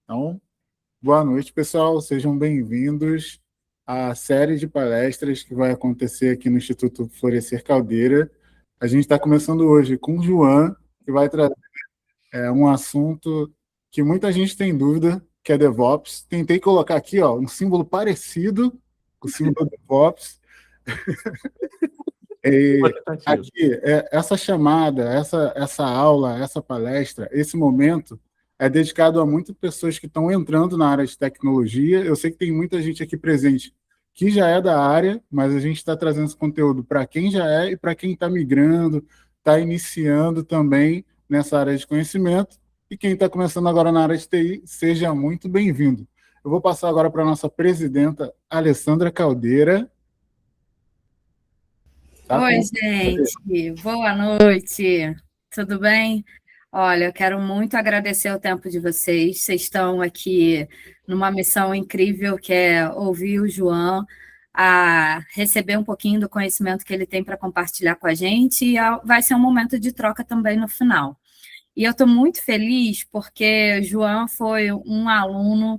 Então, boa noite, pessoal. Sejam bem-vindos à série de palestras que vai acontecer aqui no Instituto Florescer Caldeira. A gente está começando hoje com o João, que vai trazer um assunto que muita gente tem dúvida, que é DevOps. Tentei colocar aqui, ó, um símbolo parecido com o símbolo DevOps. Boa E tentativa. aqui, essa chamada, essa aula, essa palestra, esse momento é dedicado a muitas pessoas que estão entrando na área de tecnologia. Eu sei que tem muita gente aqui presente que já é da área, mas a gente está trazendo esse conteúdo para quem já é e para quem está migrando, está iniciando também nessa área de conhecimento. E quem está começando agora na área de TI, seja muito bem-vindo. Eu vou passar agora para a nossa presidenta, Alessandra Caldeira. Tá Oi, com... gente, boa noite, tudo bem? Olha, eu quero muito agradecer o tempo de vocês. Vocês estão aqui numa missão incrível que é ouvir o João, a receber um pouquinho do conhecimento que ele tem para compartilhar com a gente e vai ser um momento de troca também no final. E eu estou muito feliz porque o João foi um aluno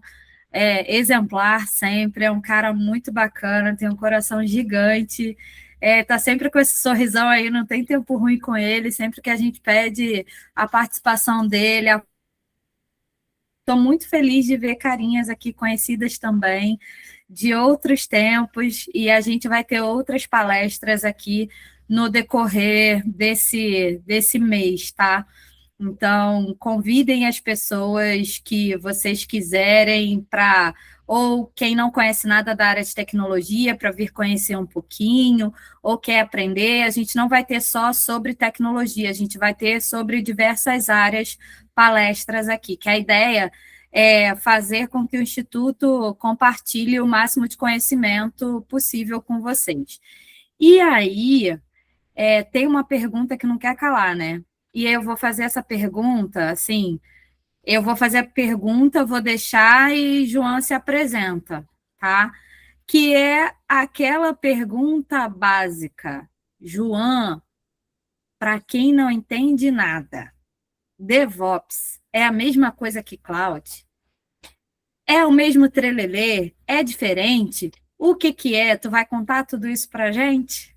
exemplar sempre, é um cara muito bacana, tem um coração gigante, tá sempre com esse sorrisão aí, não tem tempo ruim com ele, sempre que a gente pede a participação dele. Estou muito feliz de ver carinhas aqui conhecidas também, de outros tempos, e a gente vai ter outras palestras aqui no decorrer desse mês, tá? Então, convidem as pessoas que vocês quiserem para, ou quem não conhece nada da área de tecnologia, para vir conhecer um pouquinho, ou quer aprender. A gente não vai ter só sobre tecnologia, a gente vai ter sobre diversas áreas palestras aqui, que a ideia é fazer com que o Instituto compartilhe o máximo de conhecimento possível com vocês. E aí, tem uma pergunta que não quer calar, né? E eu vou fazer essa pergunta, assim, eu vou fazer a pergunta, vou deixar e João se apresenta, tá? Que é aquela pergunta básica. João, para quem não entende nada, DevOps é a mesma coisa que Cloud? É o mesmo trelelê? É diferente? O que que é? Tu vai contar tudo isso para a gente?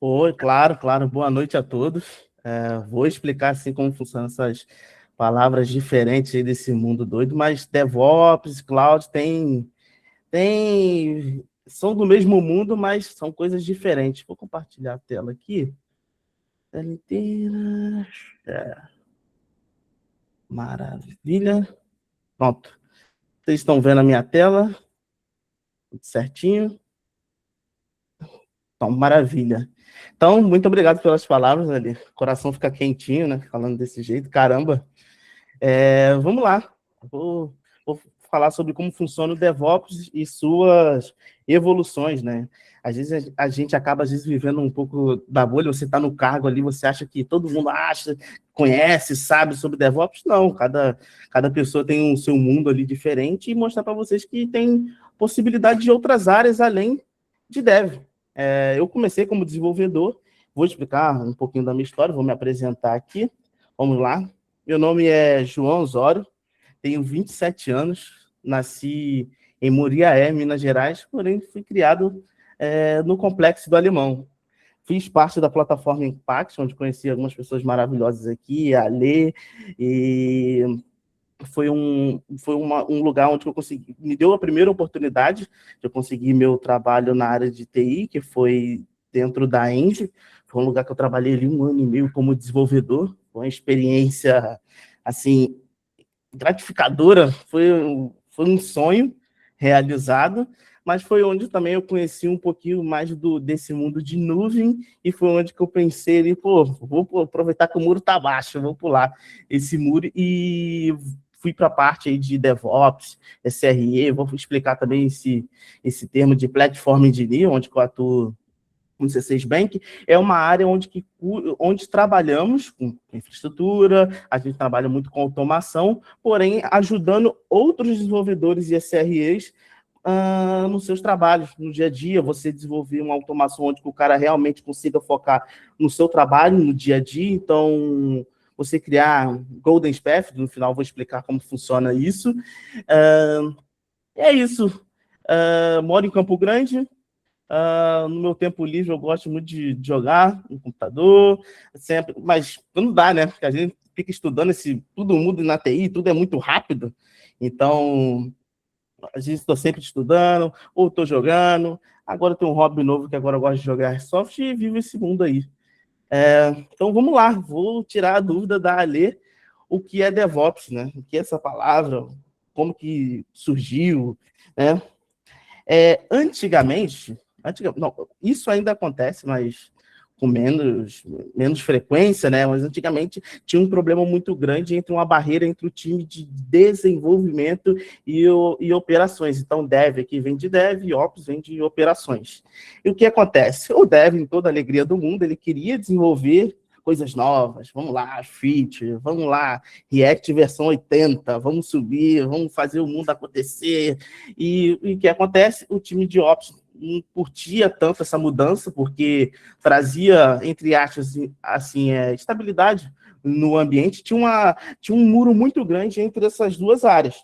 Oi, claro, claro. Boa noite a todos. Vou explicar assim como funcionam essas palavras diferentes aí desse mundo doido, mas DevOps, Cloud são do mesmo mundo, mas são coisas diferentes. Vou compartilhar a tela aqui. Tela inteira. Maravilha. Pronto. Vocês estão vendo a minha tela? Tudo certinho? Então, maravilha. Então, muito obrigado pelas palavras, ali. O coração fica quentinho, né? Falando desse jeito. Caramba. Vamos lá. Vou falar sobre como funciona o DevOps e suas evoluções, né? Às vezes a gente acaba, às vezes, vivendo um pouco da bolha. Você está no cargo ali, você acha que todo mundo acha, conhece, sabe sobre DevOps. Não, cada pessoa tem o seu mundo ali diferente e mostrar para vocês que tem possibilidade de outras áreas além de Dev. Eu comecei como desenvolvedor, vou explicar um pouquinho da minha história, vou me apresentar aqui. Vamos lá. Meu nome é João Osório, tenho 27 anos, nasci em Muriaé, Minas Gerais, porém fui criado no Complexo do Alemão. Fiz parte da plataforma Impact, onde conheci algumas pessoas maravilhosas aqui, a Lê, e foi um lugar onde eu consegui, me deu a primeira oportunidade de eu conseguir meu trabalho na área de TI, que foi dentro da Engie. Foi um lugar que eu trabalhei ali 1 ano e meio como desenvolvedor, foi uma experiência, assim, gratificadora, foi um sonho realizado, mas foi onde também eu conheci um pouquinho mais desse mundo de nuvem, e foi onde que eu pensei ali, vou aproveitar que o muro está baixo, vou pular esse muro, e fui para a parte aí de DevOps, SRE, vou explicar também esse termo de Platform Engineer, onde eu atuo no C6 Bank, é uma área onde trabalhamos com infraestrutura, a gente trabalha muito com automação, porém ajudando outros desenvolvedores e SREs nos seus trabalhos, no dia a dia, você desenvolver uma automação onde o cara realmente consiga focar no seu trabalho, no dia a dia. Então, você criar Golden Path, no final vou explicar como funciona isso. É isso. Moro em Campo Grande. No meu tempo livre eu gosto muito de jogar no computador, sempre, mas não dá, né? Porque a gente fica estudando, tudo muda na TI, tudo é muito rápido. Então, a gente está sempre estudando, ou estou jogando. Agora tem um hobby novo que agora eu gosto de jogar Airsoft e vivo esse mundo aí. Então vamos lá, vou tirar a dúvida da Alê, o que é DevOps, né? O que é essa palavra, como que surgiu, né? Antigamente, não, isso ainda acontece, mas com menos frequência, né? Mas antigamente tinha um problema muito grande uma barreira entre o time de desenvolvimento e operações. Então, Dev aqui vem de Dev e Ops vem de operações. E o que acontece? O Dev, em toda a alegria do mundo, ele queria desenvolver coisas novas, vamos lá, feature, vamos lá, React versão 80, vamos subir, vamos fazer o mundo acontecer. E o que acontece? O time de Ops não curtia tanto essa mudança, porque trazia, entre aspas, assim, estabilidade no ambiente. Tinha um muro muito grande entre essas duas áreas,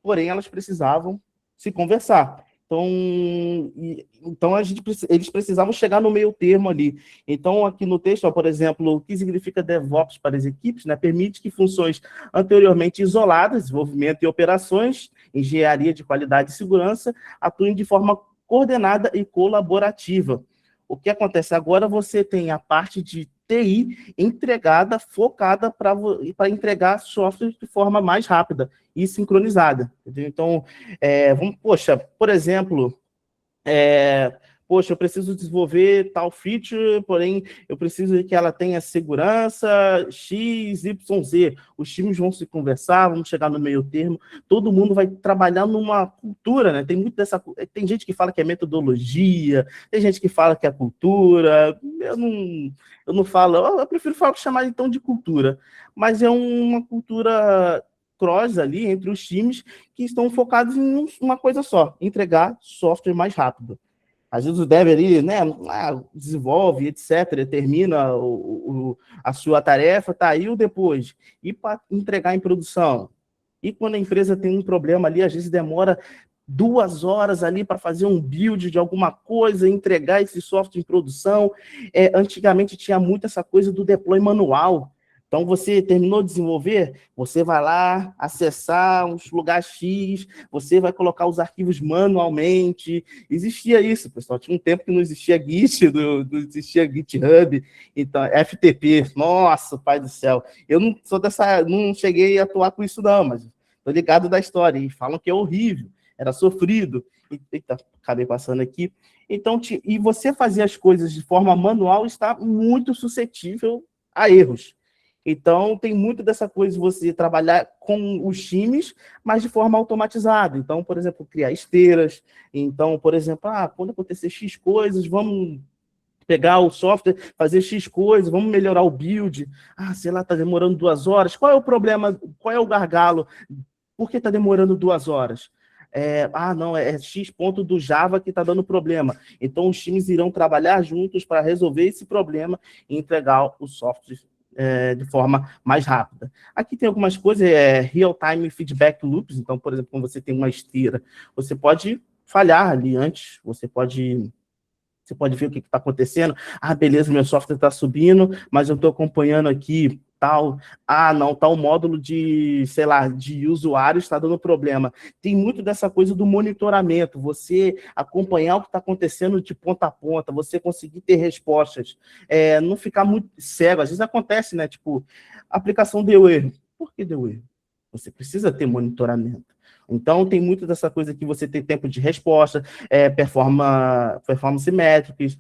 porém elas precisavam se conversar. Então eles precisavam chegar no meio termo ali. Então, aqui no texto, por exemplo, o que significa DevOps para as equipes, né? Permite que funções anteriormente isoladas, desenvolvimento e operações, engenharia de qualidade e segurança, atuem de forma coordenada e colaborativa. O que acontece agora? Você tem a parte de TI entregada, focada para entregar software de forma mais rápida e sincronizada. Entendeu? Então, por exemplo, eu preciso desenvolver tal feature, porém, eu preciso que ela tenha segurança X, Y, Z. Os times vão se conversar, vamos chegar no meio termo, todo mundo vai trabalhar numa cultura, né? Tem gente que fala que é metodologia, tem gente que fala que é cultura, eu não falo, eu prefiro chamar então de cultura, mas é uma cultura cross ali entre os times que estão focados em uma coisa só, entregar software mais rápido. Às vezes o dev ali, né, desenvolve, etc., termina a sua tarefa, tá aí o depois, e para entregar em produção. E quando a empresa tem um problema ali, às vezes demora 2 horas ali para fazer um build de alguma coisa, entregar esse software em produção. Antigamente tinha muito essa coisa do deploy manual. Então, você terminou de desenvolver, você vai lá acessar uns lugares X, você vai colocar os arquivos manualmente. Existia isso, pessoal. Tinha um tempo que não existia Git, não existia GitHub, então, FTP. Nossa, pai do céu. Eu não cheguei a atuar com isso, não, mas estou ligado da história. E falam que é horrível, era sofrido. Eita, acabei passando aqui. Então, e você fazer as coisas de forma manual está muito suscetível a erros. Então, tem muito dessa coisa de você trabalhar com os times, mas de forma automatizada. Então, por exemplo, criar esteiras. Então, por exemplo, quando acontecer X coisas, vamos pegar o software, fazer X coisas, vamos melhorar o build. Sei lá, está demorando 2 horas. Qual é o problema? Qual é o gargalo? Por que está demorando 2 horas? Não, é X ponto do Java que está dando problema. Então, os times irão trabalhar juntos para resolver esse problema e entregar o software de forma mais rápida. Aqui tem algumas coisas, real-time feedback loops. Então, por exemplo, quando você tem uma esteira, você pode falhar ali antes, você pode ver o que está acontecendo. Beleza, meu software está subindo, mas eu estou acompanhando aqui tal. Não, tal módulo de usuário está dando problema. Tem muito dessa coisa do monitoramento, você acompanhar o que está acontecendo de ponta a ponta, você conseguir ter respostas, não ficar muito cego. Às vezes acontece, né? Tipo, a aplicação deu erro. Por que deu erro? Você precisa ter monitoramento. Então, tem muito dessa coisa que você tem tempo de resposta, performance métricas,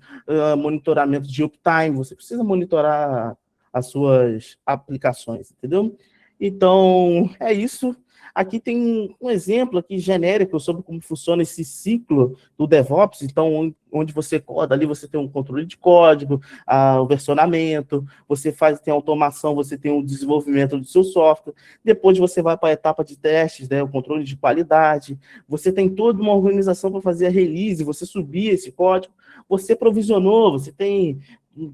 monitoramento de uptime, você precisa monitorar as suas aplicações, entendeu? Então, é isso. Aqui tem um exemplo aqui genérico sobre como funciona esse ciclo do DevOps. Então, onde você coda ali, você tem um controle de código, o versionamento, você tem automação, você tem o desenvolvimento do seu software. Depois você vai para a etapa de testes, né, o controle de qualidade. Você tem toda uma organização para fazer a release, você subir esse código. Você provisionou, você tem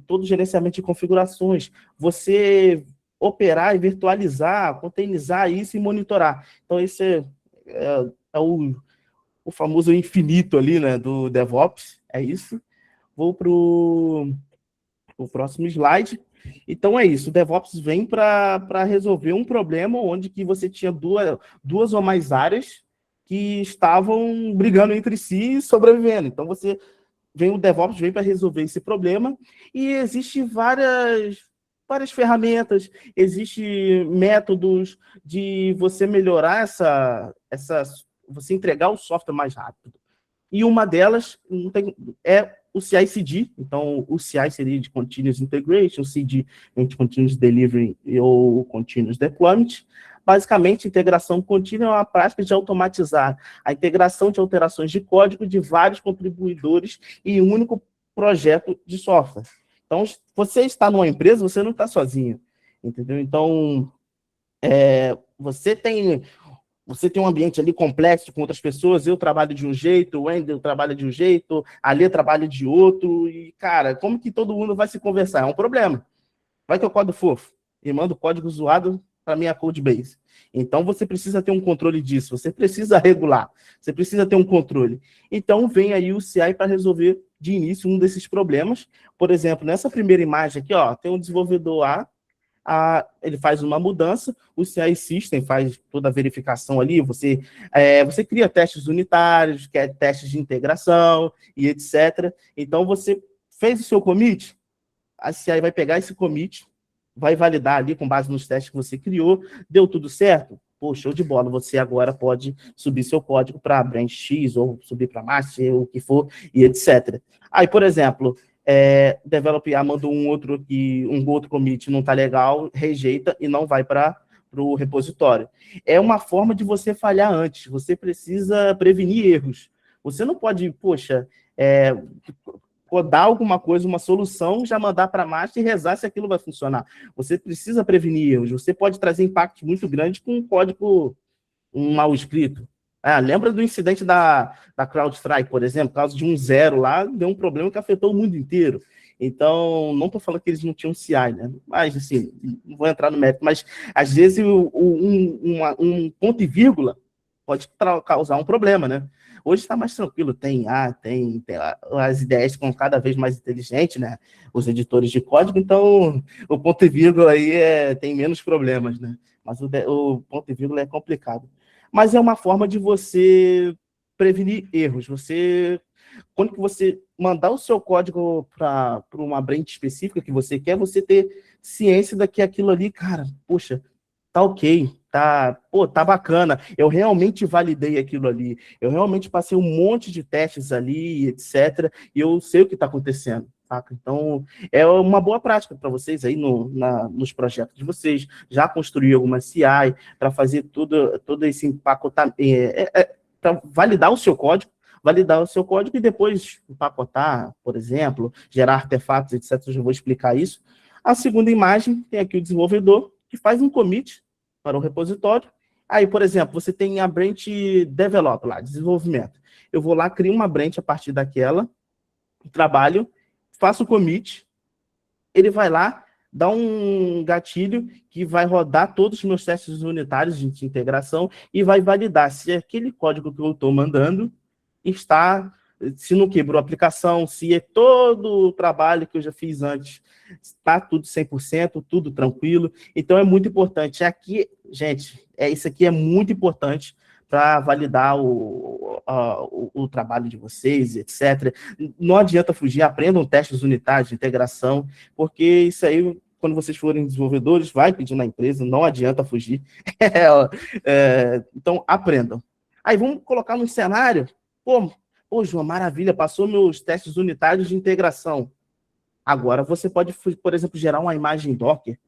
todo o gerenciamento de configurações. Você operar e virtualizar, containerizar isso e monitorar. Então, esse é o famoso infinito ali, né, do DevOps, é isso. Vou para o próximo slide. Então, é isso, o DevOps vem para resolver um problema onde que você tinha duas ou mais áreas que estavam brigando entre si e sobrevivendo. Então, o DevOps vem para resolver esse problema e existe várias ferramentas, existem métodos de você melhorar você entregar o software mais rápido. E uma delas é o CI/CD. Então, o CI seria de Continuous Integration, o CD de Continuous Delivery ou Continuous Deployment. Basicamente, integração contínua é uma prática de automatizar a integração de alterações de código de vários contribuidores em um único projeto de software. Então, você está numa empresa, você não está sozinho, entendeu? Então, você tem um ambiente ali complexo com outras pessoas, eu trabalho de um jeito, o Wendel trabalha de um jeito, a Lê trabalha de outro, e, cara, como que todo mundo vai se conversar? É um problema. Vai que eu codo fofo e mando código zoado para minha codebase. Então, você precisa ter um controle disso, você precisa regular, você precisa ter um controle. Então, vem aí o CI para resolver de início um desses problemas. Por exemplo, nessa primeira imagem aqui, ó, tem um desenvolvedor ele faz uma mudança, o CI System faz toda a verificação ali, você cria testes unitários, testes de integração e etc. Então, você fez o seu commit, a CI vai pegar esse commit, vai validar ali com base nos testes que você criou, deu tudo certo? Pô, show de bola, você agora pode subir seu código para branch X, ou subir para master, ou o que for, e etc. Aí, por exemplo, developer A mandou um outro commit não está legal, rejeita e não vai para o repositório. É uma forma de você falhar antes, você precisa prevenir erros. Você não pode, codar alguma coisa, uma solução, já mandar para a master e rezar se aquilo vai funcionar. Você precisa prevenir erros, você pode trazer impacto muito grande com um código mal escrito. Lembra do incidente da CrowdStrike, por exemplo, por causa de um zero lá, deu um problema que afetou o mundo inteiro. Então, não estou falando que eles não tinham CI, né? Mas, assim, não vou entrar no mérito, mas, às vezes, um ponto e vírgula pode causar um problema, né? Hoje está mais tranquilo, tem as ideias ficam cada vez mais inteligentes, né? Os editores de código, então o ponto e vírgula aí tem menos problemas, né? Mas o ponto e vírgula é complicado. Mas é uma forma de você prevenir erros. Quando você mandar o seu código para uma branch específica que você quer, você ter ciência de que aquilo ali, cara, poxa, tá ok, tá bacana, eu realmente validei aquilo ali, eu realmente passei um monte de testes ali, etc., e eu sei o que está acontecendo, saca? Então, é uma boa prática para vocês aí nos projetos de vocês, já construir alguma CI, para fazer todo esse empacotamento, para validar o seu código e depois empacotar, por exemplo, gerar artefatos, etc., eu já vou explicar isso. A segunda imagem, tem aqui o desenvolvedor, que faz um commit para o repositório. Aí, por exemplo, você tem a branch develop lá, desenvolvimento. Eu vou lá, crio uma branch a partir daquela, trabalho, faço o commit, ele vai lá, dá um gatilho que vai rodar todos os meus testes unitários de integração e vai validar se aquele código que eu estou mandando se não quebrou a aplicação, se todo o trabalho que eu já fiz antes está tudo 100%, tudo tranquilo. Então, é muito importante. Aqui, gente, isso aqui é muito importante para validar o trabalho de vocês, etc. Não adianta fugir, aprendam testes unitários de integração, porque isso aí, quando vocês forem desenvolvedores, vai pedir na empresa, não adianta fugir. Então, aprendam. Aí, vamos colocar num cenário, Pô, João, maravilha, passou meus testes unitários de integração. Agora você pode, por exemplo, gerar uma imagem Docker.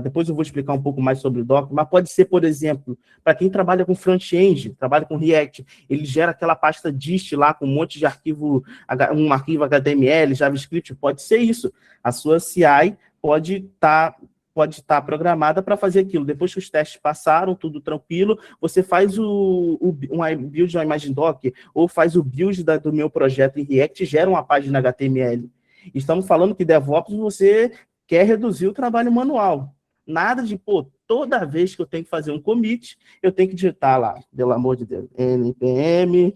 Depois eu vou explicar um pouco mais sobre o Docker, mas pode ser, por exemplo, para quem trabalha com front-end, trabalha com React, ele gera aquela pasta dist lá com um monte de arquivo, um arquivo HTML, JavaScript, pode ser isso. A sua CI pode estar programada para fazer aquilo. Depois que os testes passaram, tudo tranquilo, você faz uma build de uma imagem Docker, ou faz o build do meu projeto em React e gera uma página HTML. Estamos falando que DevOps você quer reduzir o trabalho manual. Nada de, toda vez que eu tenho que fazer um commit, eu tenho que digitar lá, pelo amor de Deus, npm,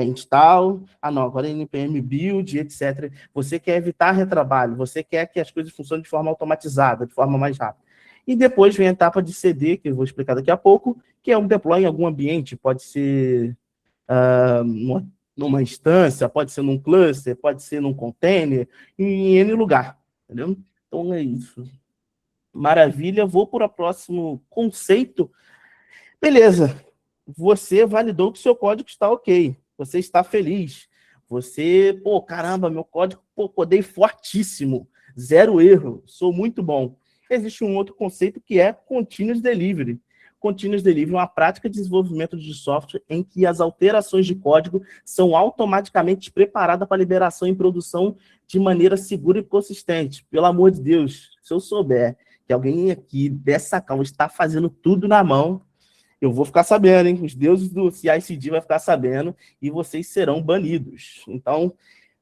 install, não, agora é npm build, etc. Você quer evitar retrabalho, você quer que as coisas funcionem de forma automatizada, de forma mais rápida. E depois vem a etapa de CD, que eu vou explicar daqui a pouco, que é um deploy em algum ambiente, pode ser numa instância, pode ser num cluster, pode ser num container, em N lugar, entendeu? Então é isso. Maravilha, vou para o próximo conceito. Beleza, você validou que o seu código está ok, você está feliz, você, caramba, meu código, codei fortíssimo, 0 erro, sou muito bom. Existe um outro conceito que é Continuous Delivery. Continuous Delivery é uma prática de desenvolvimento de software em que as alterações de código são automaticamente preparadas para liberação em produção de maneira segura e consistente. Pelo amor de Deus, se eu souber que alguém aqui dessa calma está fazendo tudo na mão, eu vou ficar sabendo, hein? Os deuses do CI/CD vão ficar sabendo e vocês serão banidos. Então,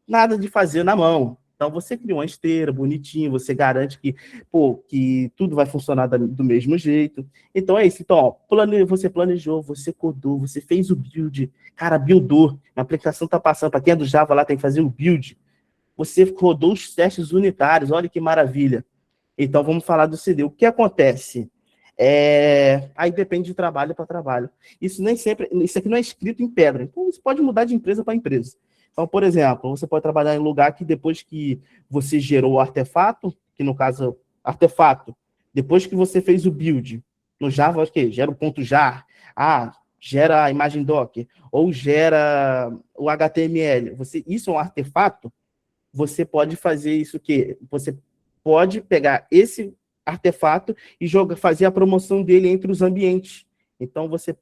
nada de fazer na mão. Então, você criou uma esteira bonitinho, você garante que tudo vai funcionar do mesmo jeito. Então, é isso. Então, você planejou, você codou, você fez o build. Cara, buildou. A aplicação está passando. Para quem é do Java lá, tem que fazer o build. Você rodou os testes unitários. Olha que maravilha. Então, vamos falar do CD. O que acontece? Aí depende de trabalho para trabalho. Isso aqui não é escrito em pedra. Então, isso pode mudar de empresa para empresa. Então, por exemplo, você pode trabalhar em um lugar que depois que você gerou o artefato, que no caso, artefato, depois que você fez o build, no Java, o quê? Gera o ponto .jar, gera a imagem Docker, ou gera o HTML. Isso é um artefato, você pode fazer isso que você pode pegar esse artefato e fazer a promoção dele entre os ambientes. Então, você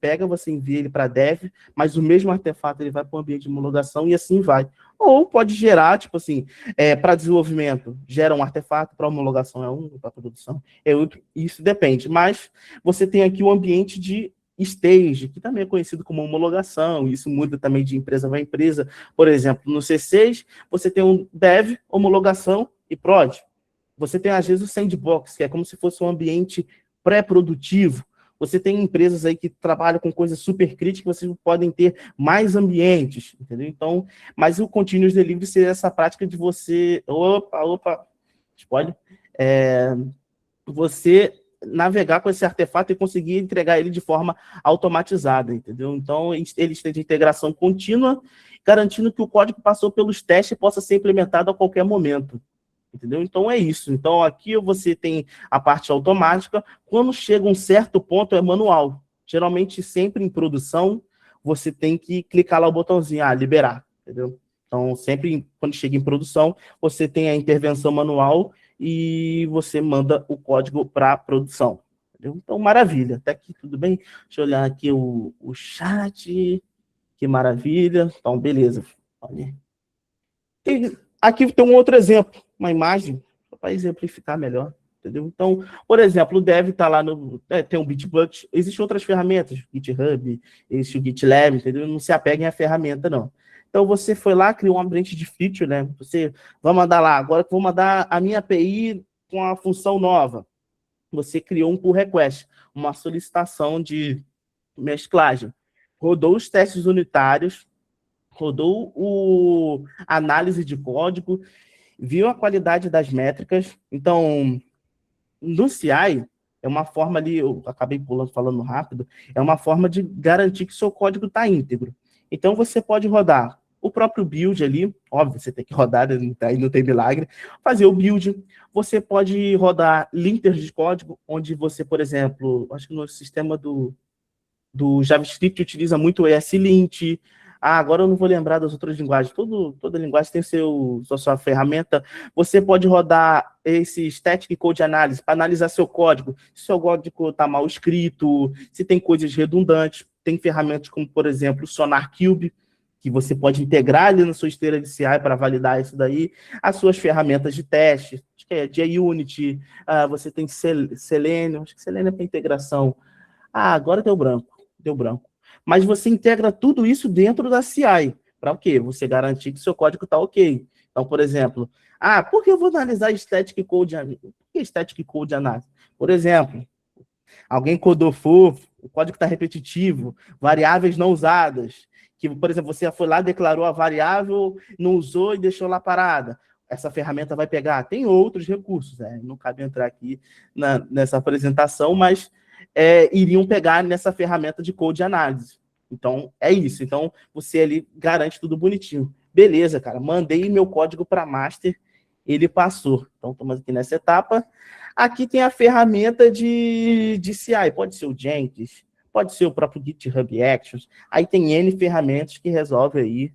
envia ele para dev, mas o mesmo artefato ele vai para o ambiente de homologação e assim vai. Ou pode gerar, tipo assim, para desenvolvimento, gera um artefato, para homologação é um, para produção é outro, isso depende. Mas você tem aqui o ambiente de stage, que também é conhecido como homologação, isso muda também de empresa para empresa. Por exemplo, no C6, você tem um dev, homologação e prod. Você tem, às vezes, o sandbox, que é como se fosse um ambiente pré-produtivo. Você tem empresas aí que trabalham com coisas super críticas, vocês podem ter mais ambientes, entendeu? Então, mas o Continuous Delivery seria essa prática de você... spoiler. Você navegar com esse artefato e conseguir entregar ele de forma automatizada, entendeu? Então, eles têm de integração contínua, garantindo que o código passou pelos testes e possa ser implementado a qualquer momento. Entendeu? Então, é isso. Então, aqui você tem a parte automática. Quando chega um certo ponto, é manual. Geralmente, sempre em produção, você tem que clicar lá o botãozinho, liberar. Entendeu? Então, sempre quando chega em produção, você tem a intervenção manual e você manda o código para produção. Entendeu? Então, maravilha. Até aqui, tudo bem? Deixa eu olhar aqui o chat. Que maravilha. Então, beleza. Olha. Aqui tem um outro exemplo, uma imagem, para exemplificar melhor, entendeu? Então, por exemplo, o dev está lá tem um Bitbucket, existem outras ferramentas, GitHub, existe o GitLab, entendeu? Não se apeguem à ferramenta, não. Então, você foi lá, criou um ambiente de feature, né? Você vai mandar lá, agora que vou mandar a minha API com a função nova. Você criou um pull request, uma solicitação de mesclagem. Rodou os testes unitários, rodou a análise de código, viu a qualidade das métricas. Então, no CI, é uma forma ali, eu acabei falando rápido, é uma forma de garantir que o seu código está íntegro. Então, você pode rodar o próprio build ali, óbvio, você tem que rodar, aí não tem milagre, fazer o build. Você pode rodar linters de código, onde você, por exemplo, acho que no sistema do JavaScript utiliza muito o ESLint. Agora eu não vou lembrar das outras linguagens. Toda linguagem tem sua ferramenta. Você pode rodar esse Static Code Analysis para analisar seu código. Se seu código está mal escrito, se tem coisas redundantes. Tem ferramentas como, por exemplo, o SonarQube, que você pode integrar ali na sua esteira de CI para validar isso daí. As suas ferramentas de teste, acho que é JUnity, você tem Selenium, acho que Selenium é para integração. Agora deu branco. Mas você integra tudo isso dentro da CI. Para o quê? Você garantir que seu código está ok. Então, por exemplo, por que eu vou analisar Static Code? que é Static Code Analysis? Por exemplo, alguém codou fofo, o código está repetitivo, variáveis não usadas, que, por exemplo, você foi lá, declarou a variável, não usou e deixou lá parada. Essa ferramenta vai pegar. Tem outros recursos, não cabe entrar aqui nessa apresentação, mas iriam pegar nessa ferramenta de code análise. Então, é isso. Então, você ali garante tudo bonitinho. Beleza, cara, mandei meu código para master, ele passou. Então, estamos aqui nessa etapa. Aqui tem a ferramenta de CI, pode ser o Jenkins, pode ser o próprio GitHub Actions. Aí tem N ferramentas que resolvem aí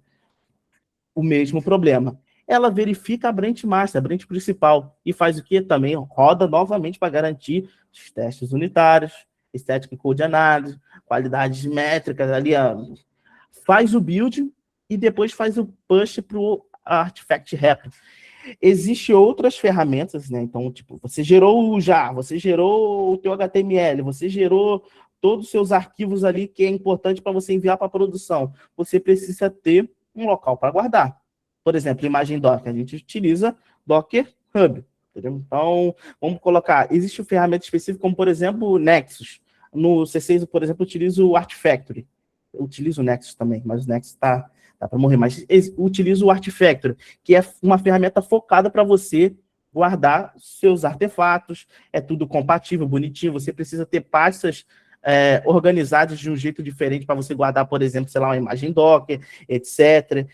o mesmo problema. Ela verifica a branch master, a branch principal, e faz o quê? Também roda novamente para garantir os testes unitários, Static Code Analysis, qualidades métricas ali, faz o build e depois faz o push para o Artifact Repo. Existem outras ferramentas, né? Então, tipo, você gerou o JAR, você gerou o teu HTML, você gerou todos os seus arquivos ali que é importante para você enviar para a produção. Você precisa ter um local para guardar. Por exemplo, imagem Docker, a gente utiliza Docker Hub. Entendeu? Então, vamos colocar, existe uma ferramenta específica, como, por exemplo, o Nexus. No C6, por exemplo, eu utilizo o Artifactory. Eu utilizo o Nexus também, mas o Nexus dá para morrer. Mas utilizo o Artifactory, que é uma ferramenta focada para você guardar seus artefatos. É tudo compatível, bonitinho. Você precisa ter pastas organizadas de um jeito diferente para você guardar, por exemplo, sei lá, uma imagem Docker, etc.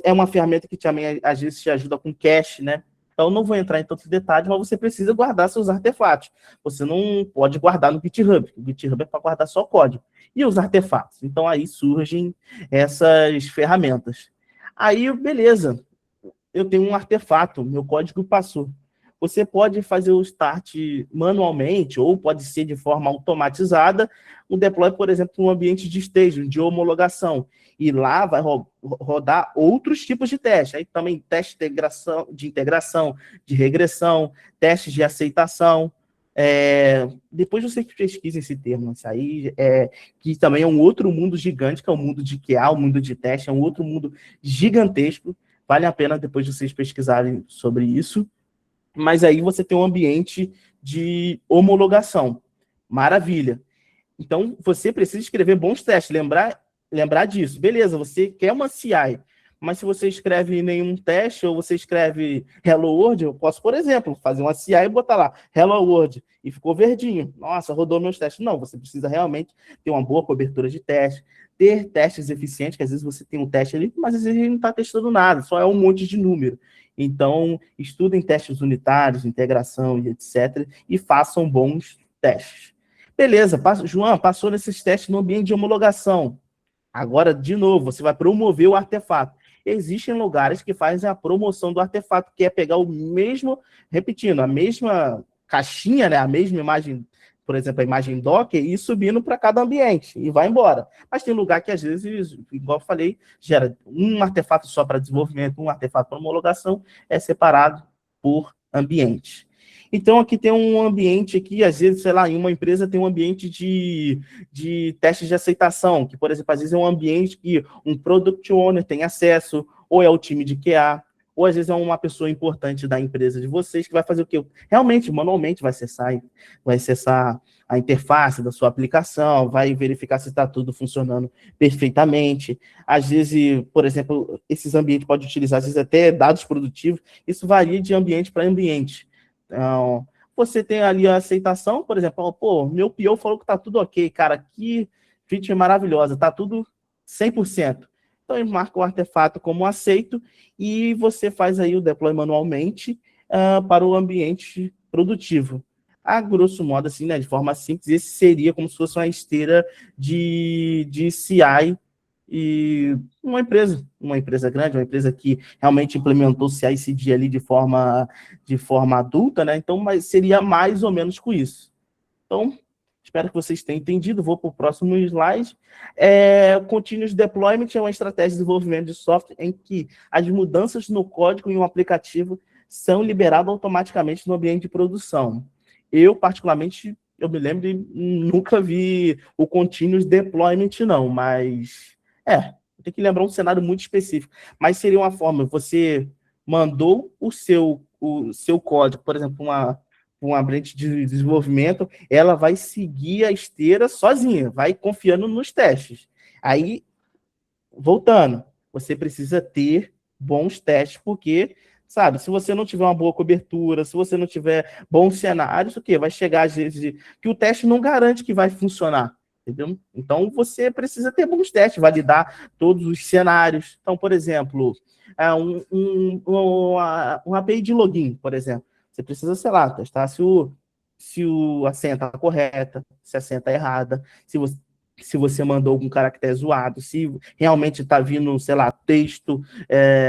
É uma ferramenta que também, às vezes, te ajuda com cache, né? Então, não vou entrar em tantos detalhes, mas você precisa guardar seus artefatos. Você não pode guardar no GitHub. O GitHub é para guardar só código. E os artefatos? Então, aí surgem essas ferramentas. Aí, beleza. Eu tenho um artefato, meu código passou. Você pode fazer o start manualmente, ou pode ser de forma automatizada, um deploy, por exemplo, um ambiente de staging, de homologação. E lá vai rodar outros tipos de teste. Aí também teste de integração, de regressão, testes de aceitação. Depois você pesquisa esse termo, isso aí que também é um outro mundo gigante, que é o mundo de QA, o mundo de teste, é um outro mundo gigantesco. Vale a pena depois vocês pesquisarem sobre isso. Mas aí você tem um ambiente de homologação. Maravilha. Então, você precisa escrever bons testes, lembrar disso. Beleza, você quer uma CI, mas se você escreve nenhum teste, ou você escreve Hello World, eu posso, por exemplo, fazer uma CI e botar lá, Hello World, e ficou verdinho. Nossa, rodou meus testes. Não, você precisa realmente ter uma boa cobertura de teste, ter testes eficientes, que às vezes você tem um teste ali, mas às vezes ele não está testando nada, só é um monte de número. Então, estudem testes unitários, integração e etc. E façam bons testes. Beleza, João, passou nesses testes no ambiente de homologação. Agora, de novo, você vai promover o artefato. Existem lugares que fazem a promoção do artefato, que é pegar o mesmo, repetindo, a mesma caixinha, né, a mesma imagem, por exemplo, a imagem Docker, e ir subindo para cada ambiente, e vai embora. Mas tem lugar que, às vezes, igual eu falei, gera um artefato só para desenvolvimento, um artefato para homologação, é separado por ambiente. Então, aqui tem um ambiente aqui, às vezes, sei lá, em uma empresa tem um ambiente de testes de aceitação, que, por exemplo, às vezes é um ambiente que um Product Owner tem acesso, ou é o time de QA, ou às vezes é uma pessoa importante da empresa de vocês que vai fazer o quê? Realmente, manualmente, vai acessar a interface da sua aplicação, vai verificar se está tudo funcionando perfeitamente. Às vezes, por exemplo, esses ambientes podem utilizar, às vezes, até dados produtivos. Isso varia de ambiente para ambiente. Então, você tem ali a aceitação, por exemplo, pô, meu PO falou que está tudo ok, cara, que feature maravilhosa, está tudo 100%. Então, ele marca o artefato como aceito e você faz aí o deploy manualmente para o ambiente produtivo. A grosso modo, assim, né, de forma simples, esse seria como se fosse uma esteira de CI e uma empresa grande, uma empresa que realmente implementou CI/CD ali de forma adulta, né? Então, mas seria mais ou menos com isso. Então, espero que vocês tenham entendido. Vou para o próximo slide. Continuous Deployment é uma estratégia de desenvolvimento de software em que as mudanças no código em um aplicativo são liberadas automaticamente no ambiente de produção. Eu, particularmente, eu me lembro de nunca vi o Continuous Deployment, não, mas tem que lembrar um cenário muito específico. Mas seria uma forma, você mandou o seu código, por exemplo, uma branch de desenvolvimento, ela vai seguir a esteira sozinha, vai confiando nos testes. Aí, voltando, você precisa ter bons testes, porque, sabe, se você não tiver uma boa cobertura, se você não tiver bons cenários, o quê? Vai chegar às vezes que o teste não garante que vai funcionar, entendeu? Então, você precisa ter bons testes, validar todos os cenários. Então, por exemplo, uma API de login, por exemplo, você precisa, sei lá, testar a senha está correta, se a senha está errada, se você mandou algum caractere zoado, se realmente está vindo, sei lá, texto,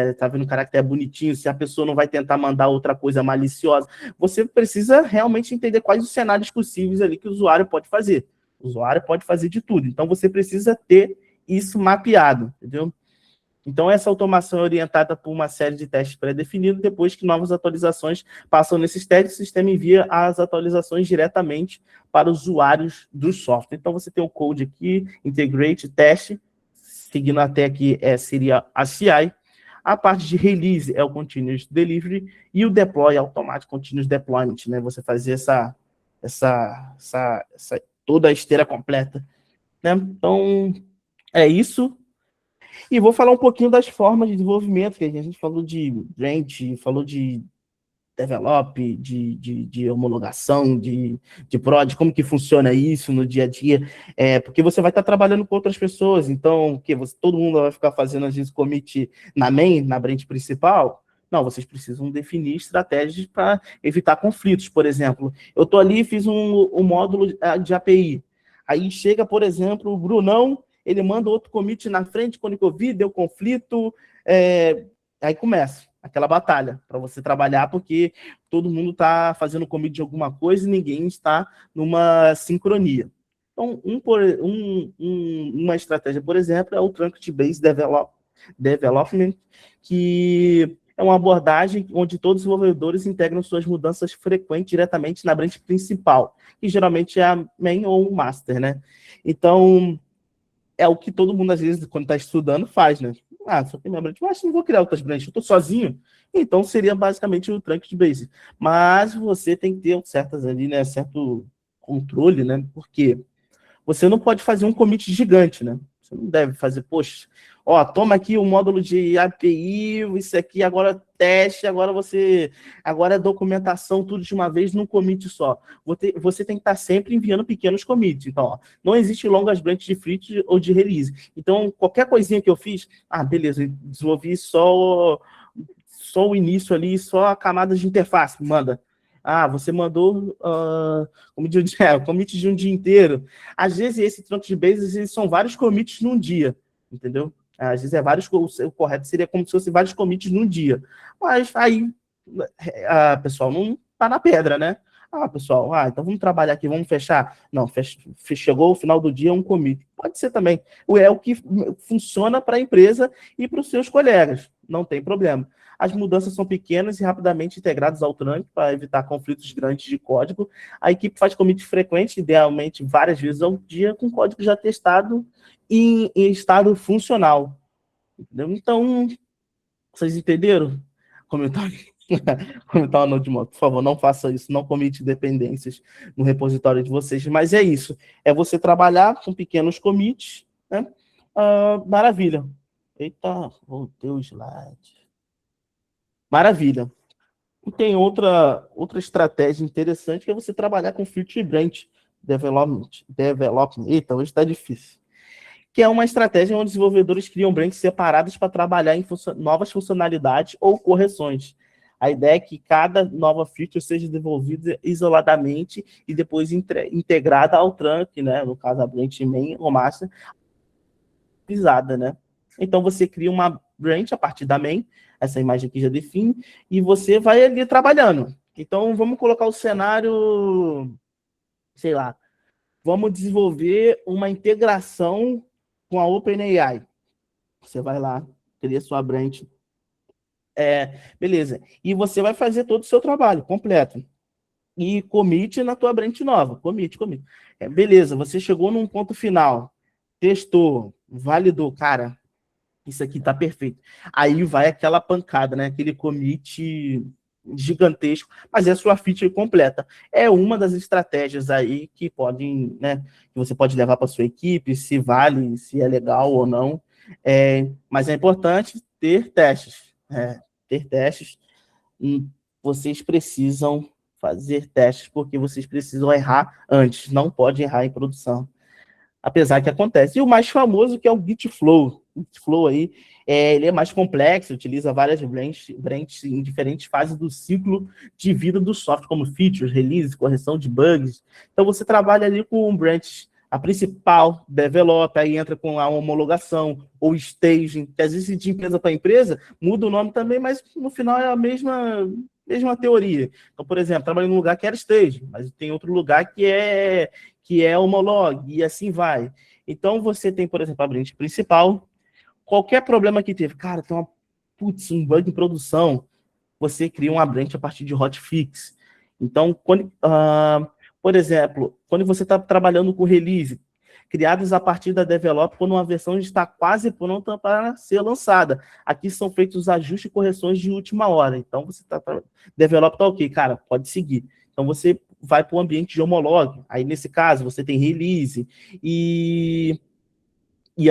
está vindo um caractere bonitinho, se a pessoa não vai tentar mandar outra coisa maliciosa. Você precisa realmente entender quais os cenários possíveis ali que o usuário pode fazer. O usuário pode fazer de tudo. Então, você precisa ter isso mapeado, entendeu? Então, essa automação é orientada por uma série de testes pré-definidos. Depois que novas atualizações passam nesses testes, o sistema envia as atualizações diretamente para os usuários do software. Então, você tem o code aqui, integrate, teste, seguindo até aqui seria a CI. A parte de release é o continuous delivery e o deploy é automático, continuous deployment, né? Você fazer toda a esteira completa, né? Então, é isso. E vou falar um pouquinho das formas de desenvolvimento, que a gente falou de branch, falou de develop, de homologação, de prod, como que funciona isso no dia a dia, porque você vai estar trabalhando com outras pessoas, então, todo mundo vai ficar fazendo, às vezes, commit na main, na branch principal? Não, vocês precisam definir estratégias para evitar conflitos, por exemplo. Eu estou ali e fiz um módulo de API, aí chega, por exemplo, o Brunão, ele manda outro commit na frente, quando eu vi, deu conflito, aí começa aquela batalha para você trabalhar, porque todo mundo está fazendo commit de alguma coisa e ninguém está numa sincronia. Então, uma estratégia, por exemplo, é o Trunk-Based Development, que é uma abordagem onde todos os desenvolvedores integram suas mudanças frequentes diretamente na branch principal, que geralmente é a main ou o master, né? Então, é o que todo mundo, às vezes, quando está estudando, faz, né? Só tem minha branch, mas não vou criar outras branches, eu estou sozinho. Então, seria basicamente o Trunk-Based. Mas você tem que ter certas ali, né? Certo controle, né? Porque você não pode fazer um commit gigante, né? Você não deve fazer, poxa, toma aqui o módulo de API, isso aqui, agora teste, agora é documentação, tudo de uma vez num commit só. Você tem que estar sempre enviando pequenos commits. Então, não existe longas branches de feature ou de release. Então, qualquer coisinha que eu fiz, beleza, desenvolvi só o início ali, só a camada de interface, manda. Você mandou commit de um dia inteiro. Às vezes, esse Trunk-Based são vários commits num dia, entendeu? Às vezes o correto seria como se fosse vários commits num dia. Mas aí, pessoal, não tá na pedra, né? Pessoal, então vamos trabalhar aqui, vamos fechar. Não, chegou o final do dia, um commit. Pode ser também. É o que funciona para a empresa e para os seus colegas. Não tem problema. As mudanças são pequenas e rapidamente integradas ao Trunk para evitar conflitos grandes de código. A equipe faz commit frequente, idealmente várias vezes ao dia, com código já testado em estado funcional. Entendeu? Então, vocês entenderam? Como eu no Node-mob. Por favor, não faça isso, não commit dependências no repositório de vocês. Mas é isso. É você trabalhar com pequenos commits, né? Maravilha. Eita, voltei o slide. Maravilha. E tem outra estratégia interessante, que é você trabalhar com Feature Branch Development. Eita, hoje está difícil. Que é uma estratégia onde os desenvolvedores criam branches separadas para trabalhar em novas funcionalidades ou correções. A ideia é que cada nova feature seja desenvolvida isoladamente e depois integrada ao trunk, né? No caso, a branch main ou master, pisada, né? Então, você cria uma branch a partir da main, essa imagem aqui já define, e você vai ali trabalhando. Então, vamos colocar o cenário, sei lá, vamos desenvolver uma integração com a OpenAI. Você vai lá, cria sua branch. Beleza. E você vai fazer todo o seu trabalho completo. E commit na tua branch nova. Commit. Beleza, você chegou num ponto final. Testou, validou. Cara, isso aqui tá perfeito. Aí vai aquela pancada, né? Aquele commit gigantesco, mas é a sua feature completa. É uma das estratégias aí que podem, né, que você pode levar para sua equipe, se vale, se é legal ou não. Mas é importante ter testes. Ter testes. Vocês precisam fazer testes, porque vocês precisam errar antes, não pode errar em produção. Apesar que acontece. E o mais famoso que é o Gitflow. O Gitflow aí, ele é mais complexo, utiliza várias branches em diferentes fases do ciclo de vida do software, como features, release, correção de bugs. Então você trabalha ali com um branch, a principal, develop, aí entra com a homologação, ou staging, que às vezes de empresa para empresa muda o nome também, mas no final é a mesma teoria. Então, por exemplo, trabalhei num lugar que era staging, mas tem outro lugar que é homolog, e assim vai. Então, você tem, por exemplo, a branch principal, qualquer problema que teve, cara, tem um bug em produção, você cria uma branch a partir de hotfix. Então, por exemplo, quando você está trabalhando com release, criados a partir da develop, quando uma versão está quase pronta para ser lançada. Aqui são feitos os ajustes e correções de última hora. Então, você develop tá ok, cara, pode seguir. Então, você vai para o ambiente de homolog. Aí, nesse caso, você tem release e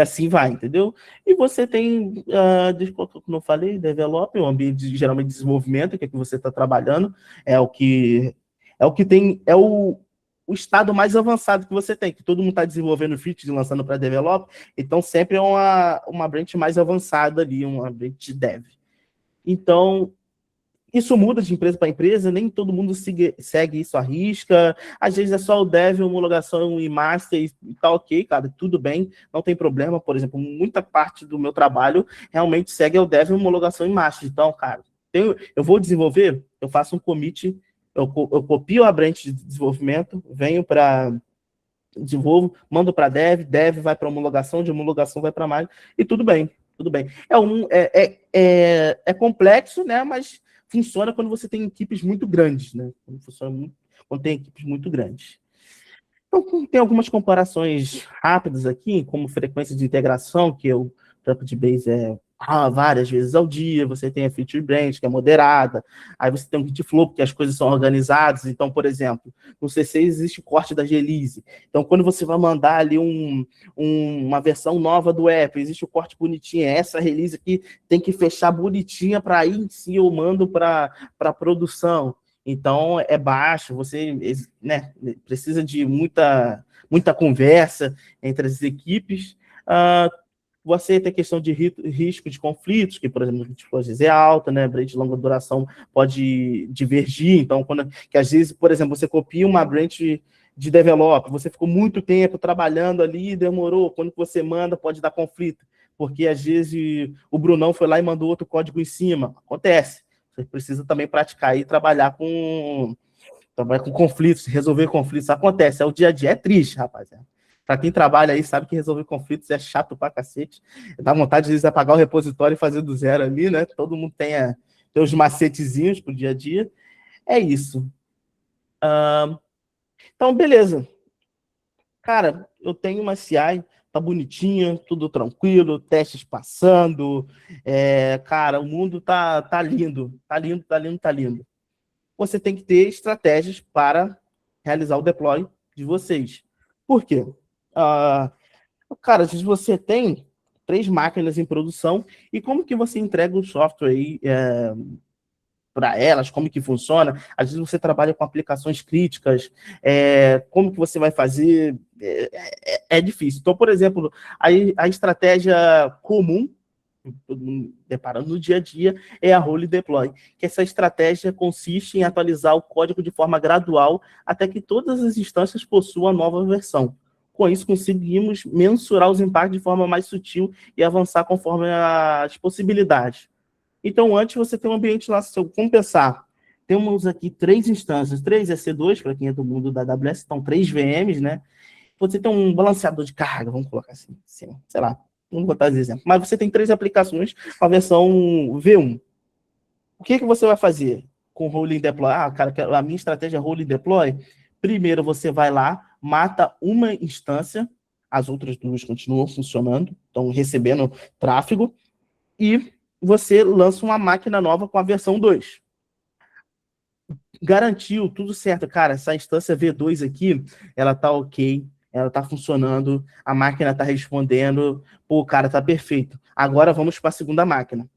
assim vai, entendeu? E você tem, como eu falei, develop, um ambiente geralmente de desenvolvimento, que é que você está trabalhando, é o que tem, é o estado mais avançado que você tem, que todo mundo está desenvolvendo features e lançando para develop, então sempre é uma branch mais avançada ali, uma branch de dev. Então, isso muda de empresa para empresa, nem todo mundo segue isso à risca. Às vezes é só o dev, homologação e master, e tá ok, cara, tudo bem, não tem problema. Por exemplo, muita parte do meu trabalho realmente segue o dev, homologação e master. Então, cara, eu vou desenvolver, eu faço um commit, eu copio a branch de desenvolvimento, venho para desenvolvo, mando para dev vai para homologação, de homologação vai para master, e tudo bem, tudo bem. É complexo, né, mas funciona quando você tem equipes muito grandes, né? Quando tem equipes muito grandes. Então, tem algumas comparações rápidas aqui, como frequência de integração, que o RapidBase é várias vezes ao dia, você tem a Feature Branch, que é moderada, aí você tem o Gitflow, porque as coisas são organizadas. Então, por exemplo, no C6 existe o corte da release. Então, quando você vai mandar ali uma versão nova do app, existe o corte bonitinho, essa release aqui tem que fechar bonitinha para aí sim eu mando para produção. Então, é baixo, você, né, precisa de muita conversa entre as equipes. Você tem questão de risco de conflitos, que, por exemplo, às vezes é alta, né? Branch de longa duração pode divergir. Então, que às vezes, por exemplo, você copia uma branch de develop, você ficou muito tempo trabalhando ali e demorou. Quando você manda, pode dar conflito, porque às vezes o Brunão foi lá e mandou outro código em cima. Acontece. Você precisa também praticar e trabalhar com conflitos, resolver conflitos. Acontece, é o dia a dia. É triste, rapaziada. Para quem trabalha aí, sabe que resolver conflitos é chato pra cacete. Dá vontade, às vezes, de apagar o repositório e fazer do zero ali, né? Todo mundo tem os macetezinhos pro dia a dia. É isso. Então, beleza. Cara, eu tenho uma CI, tá bonitinha, tudo tranquilo, testes passando. Cara, o mundo tá lindo. Tá lindo, tá lindo, tá lindo. Você tem que ter estratégias para realizar o deploy de vocês. Por quê? Cara, se você tem 3 máquinas em produção, e como que você entrega o software aí para elas, como que funciona? Às vezes você trabalha com aplicações críticas, como que você vai fazer? É difícil. Então, por exemplo, a estratégia comum, todo mundo deparando no dia a dia, é a Role Deploy, que essa estratégia consiste em atualizar o código de forma gradual até que todas as instâncias possuam a nova versão. Com isso, conseguimos mensurar os impactos de forma mais sutil e avançar conforme as possibilidades. Então, antes você tem um ambiente lá, como pensar? Temos aqui 3 instâncias, 3 EC2, para quem é do mundo da AWS, então 3 VMs, né? Você tem um balanceador de carga, vamos colocar assim, sei lá, vamos botar esse exemplo. Mas você tem 3 aplicações com a versão V1. O que você vai fazer com o Rolling Deploy? Cara, a minha estratégia é Rolling Deploy. Primeiro, você vai lá, mata uma instância, as outras 2 continuam funcionando, estão recebendo tráfego, e você lança uma máquina nova com a versão 2. Garantiu, tudo certo. Cara, essa instância V2 aqui, ela tá ok, ela tá funcionando, a máquina tá respondendo, pô, cara, tá perfeito. Agora vamos para a segunda máquina.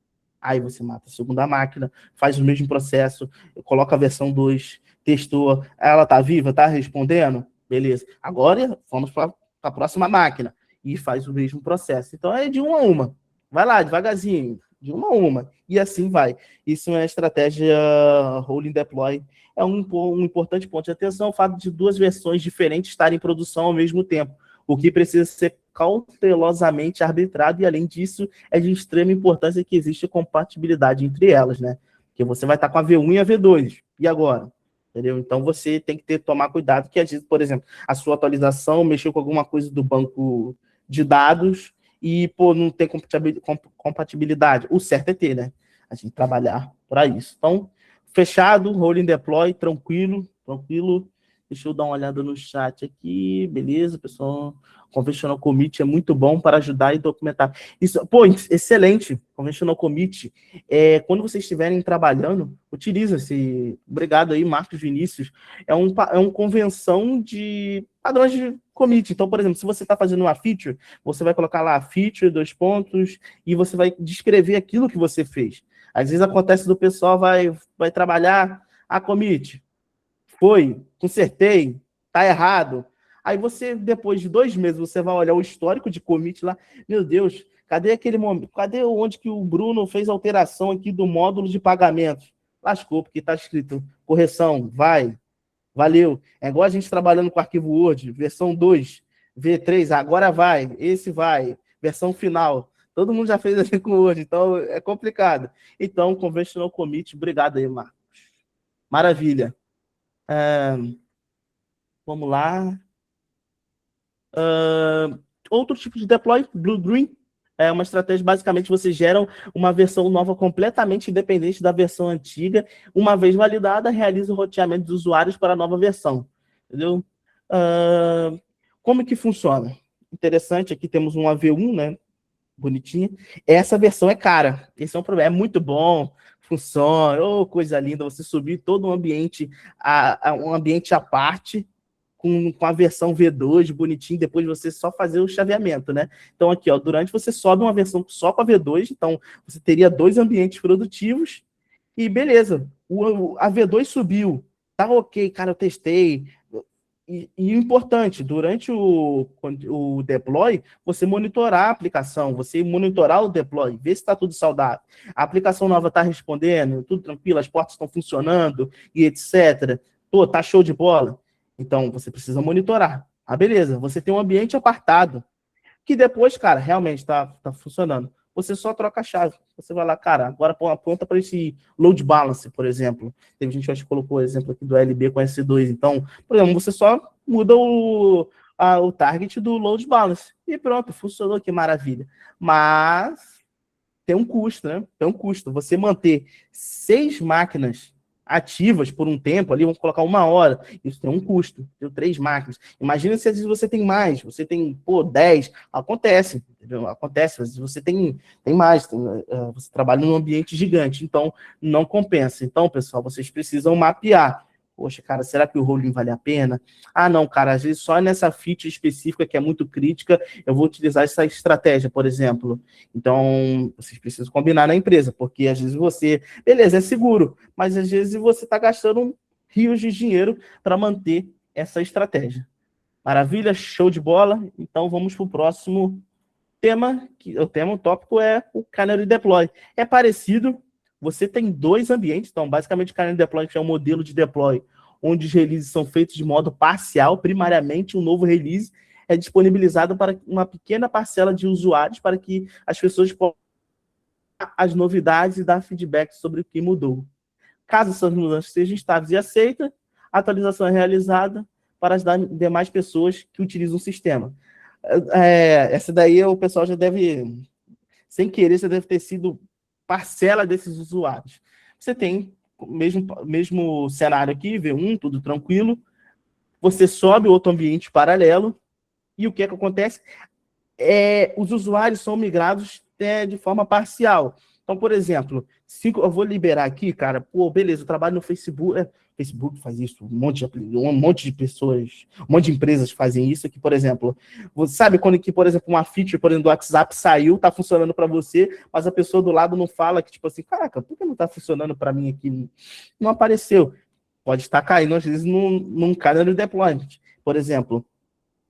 Aí você mata a segunda máquina, faz o mesmo processo, coloca a versão 2, testou, ela tá viva, tá respondendo? Beleza. Agora vamos para a próxima máquina e faz o mesmo processo. Então é de uma a uma. Vai lá, devagarzinho, de uma a uma. E assim vai. Isso é a estratégia Rolling Deploy. É um importante ponto de atenção, o fato de duas versões diferentes estarem em produção ao mesmo tempo, o que precisa ser cautelosamente arbitrado, e além disso, é de extrema importância que exista compatibilidade entre elas, né? Porque você vai estar com a V1 e a V2, e agora? Entendeu? Então você tem que tomar cuidado, que às vezes, por exemplo, a sua atualização mexeu com alguma coisa do banco de dados e, pô, não tem compatibilidade. O certo é ter, né? A gente trabalhar para isso. Então, fechado, rolling deploy, tranquilo. Deixa eu dar uma olhada no chat aqui. Beleza, pessoal. Conventional Commit é muito bom para ajudar e documentar. Isso, pô, excelente. Conventional Commit. Quando vocês estiverem trabalhando, utiliza esse. Obrigado aí, Marcos Vinícius. É um convenção de padrões de commit. Então, por exemplo, se você está fazendo uma feature, você vai colocar lá feature, 2 pontos, e você vai descrever aquilo que você fez. Às vezes acontece do pessoal vai trabalhar a commit. Foi, consertei, tá errado. Aí você, depois de 2 meses, você vai olhar o histórico de commit lá. Meu Deus, cadê aquele momento? Cadê onde que o Bruno fez alteração aqui do módulo de pagamentos? Lascou, porque tá escrito correção, valeu. É igual a gente trabalhando com arquivo Word, versão 2, V3, agora vai, esse vai, versão final. Todo mundo já fez assim com o Word, então é complicado. Então, Conventional Commit, obrigado aí, Marcos. Maravilha. Vamos lá. Outro tipo de deploy, Blue-Green, é uma estratégia, basicamente, vocês geram uma versão nova completamente independente da versão antiga. Uma vez validada, realiza o roteamento dos usuários para a nova versão. Entendeu? Como que funciona? Interessante, aqui temos um AV1, né? Bonitinha. Essa versão é cara. Esse é um problema. É muito bom, funciona, coisa linda, você subir todo um ambiente, um ambiente à parte, com a versão V2 bonitinho, depois você só fazer o chaveamento, né? Então aqui, ó, durante você sobe uma versão só com a V2, então você teria 2 ambientes produtivos e beleza. A V2 subiu, tá ok, cara, eu testei. E o importante, durante o deploy, você monitorar a aplicação, você monitorar o deploy, ver se está tudo saudável. A aplicação nova está respondendo, tudo tranquilo, as portas estão funcionando e etc. Pô, tá show de bola. Então, você precisa monitorar. Beleza, você tem um ambiente apartado, que depois, cara, realmente está funcionando. Você só troca a chave. Você vai lá, cara, agora aponta para esse load balance, por exemplo. Teve gente que acho que colocou o exemplo aqui do LB com S2. Então, por exemplo, você só muda o target do load balance. E pronto, funcionou, que maravilha. Mas tem um custo, né? Tem um custo. Você manter 6 máquinas ativas por um tempo, ali vamos colocar 1 hora, isso tem um custo, tem 3 máquinas. Imagina se às vezes você tem mais, você tem, 10, acontece, entendeu? Acontece, às vezes você tem mais, você trabalha num ambiente gigante, então não compensa. Então, pessoal, vocês precisam mapear. Poxa, cara, será que o rolling vale a pena? Não, cara, às vezes só nessa feature específica que é muito crítica, eu vou utilizar essa estratégia, por exemplo. Então, vocês precisam combinar na empresa, porque às vezes beleza, é seguro, mas às vezes você está gastando rios de dinheiro para manter essa estratégia. Maravilha, show de bola. Então, vamos para o próximo tema, o tópico é o Canary Deploy. É parecido. Você tem 2 ambientes, então, basicamente, o Canary Deploy é um modelo de deploy onde os releases são feitos de modo parcial. Primariamente, um novo release é disponibilizado para uma pequena parcela de usuários para que as pessoas possam as novidades e dar feedback sobre o que mudou. Caso essas mudanças sejam estáveis e aceitas, a atualização é realizada para as demais pessoas que utilizam o sistema. Essa daí o pessoal já deve, sem querer, já deve ter sido parcela desses usuários. Você tem o mesmo cenário aqui, V1, tudo tranquilo. Você sobe outro ambiente paralelo e o que acontece? Os usuários são migrados de forma parcial. Então, por exemplo, eu vou liberar aqui, cara, pô, beleza, eu trabalho no Facebook, Facebook faz isso, um monte de pessoas, um monte de empresas fazem isso aqui, por exemplo. Você sabe quando que, por exemplo, uma feature, por exemplo, do WhatsApp saiu, tá funcionando para você, mas a pessoa do lado não fala que, tipo assim, caraca, por que não tá funcionando para mim aqui? Não apareceu. Pode estar caindo, às vezes, num Canary Deployment. Por exemplo,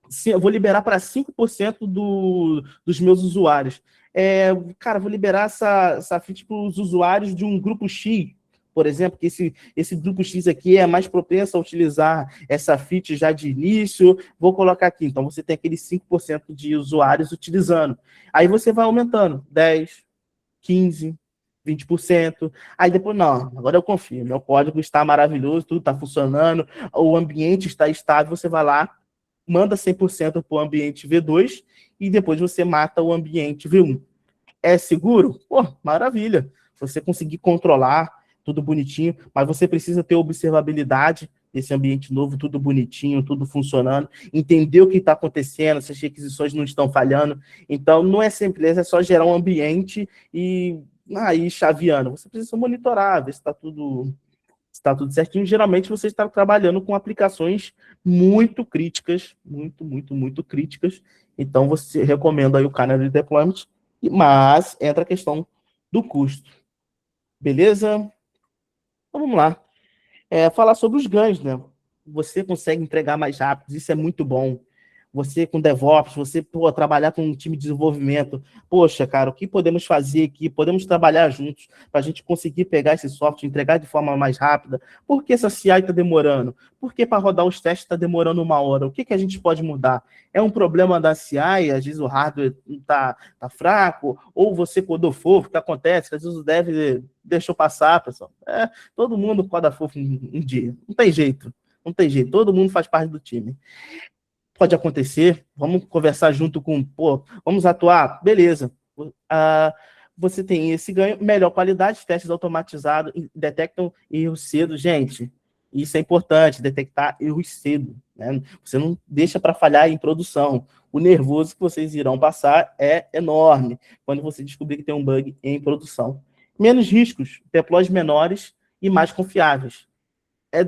se eu vou liberar para 5% dos meus usuários. Cara, vou liberar essa feature para os usuários de um grupo X, por exemplo, que esse grupo X aqui é mais propenso a utilizar essa feature já de início. Vou colocar aqui. Então, você tem aqueles 5% de usuários utilizando. Aí você vai aumentando. 10, 15, 20%. Aí depois, não, agora eu confio. Meu código está maravilhoso, tudo está funcionando, o ambiente está estável. Você vai lá, manda 100% para o ambiente V2 e depois você mata o ambiente V1. É seguro? Pô, maravilha. Você conseguir controlar tudo bonitinho, mas você precisa ter observabilidade desse ambiente novo, tudo bonitinho, tudo funcionando, entender o que está acontecendo, se as requisições não estão falhando. Então, não é simples, é só gerar um ambiente e aí chaveando. Você precisa monitorar, ver se está tudo certinho. Geralmente, você está trabalhando com aplicações muito críticas, muito críticas. Então, você recomenda aí o Canary Deployment, mas entra a questão do custo. Beleza? Então, vamos lá. Falar sobre os ganhos, né? Você consegue entregar mais rápido, isso é muito bom. Você com DevOps, você trabalhar com um time de desenvolvimento. Poxa, cara, o que podemos fazer aqui? Podemos trabalhar juntos para a gente conseguir pegar esse software, entregar de forma mais rápida. Por que essa CI está demorando? Por que para rodar os testes está demorando 1 hora? O que a gente pode mudar? É um problema da CI, às vezes o hardware está fraco, ou você codou fofo, o que acontece? Às vezes o dev deixou passar, pessoal. Todo mundo coda fofo um dia. Não tem jeito. Não tem jeito. Todo mundo faz parte do time. Pode acontecer, vamos conversar junto com, vamos atuar, beleza. Você tem esse ganho, melhor qualidade, testes automatizados, detectam erros cedo. Gente, isso é importante, detectar erros cedo, né? Você não deixa para falhar em produção. O nervoso que vocês irão passar é enorme quando você descobrir que tem um bug em produção. Menos riscos, deploys menores e mais confiáveis.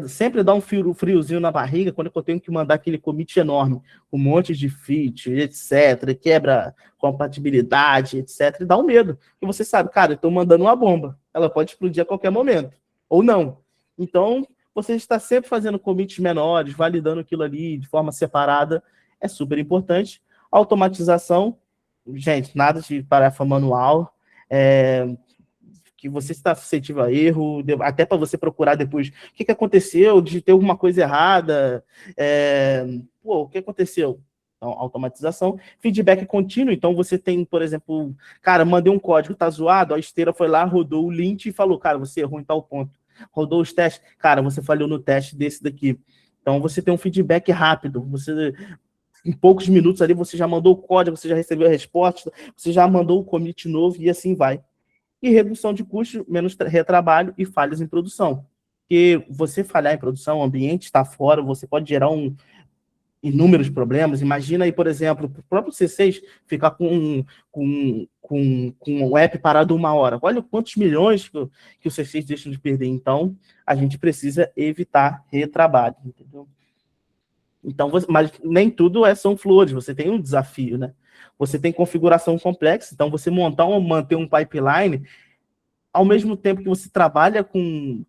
Sempre dá um friozinho na barriga quando eu tenho que mandar aquele commit enorme, um monte de feature, etc., quebra compatibilidade, etc., e dá um medo. E você sabe, cara, eu estou mandando uma bomba, ela pode explodir a qualquer momento, ou não. Então, você está sempre fazendo commits menores, validando aquilo ali de forma separada, é super importante. Automatização, gente, nada de tarefa manual, que você está suscetível a erro, até para você procurar depois o que aconteceu, de ter alguma coisa errada, o que aconteceu? Então, automatização, feedback contínuo, então você tem, por exemplo, cara, mandei um código, tá zoado, a esteira foi lá, rodou o lint e falou, cara, você errou em tal ponto, rodou os testes, cara, você falhou no teste desse daqui. Então, você tem um feedback rápido, você... Em poucos minutos ali, você já mandou o código, você já recebeu a resposta, você já mandou o commit novo e assim vai. E redução de custos, menos retrabalho e falhas em produção. Porque você falhar em produção, o ambiente está fora, você pode gerar inúmeros problemas. Imagina aí, por exemplo, o próprio C6 ficar com o app parado 1 hora. Olha quantos milhões que o C6 deixa de perder. Então, a gente precisa evitar retrabalho, entendeu? Então, mas nem tudo são flores, você tem um desafio, né? Você tem configuração complexa, então você manter um pipeline, ao mesmo tempo que você trabalha com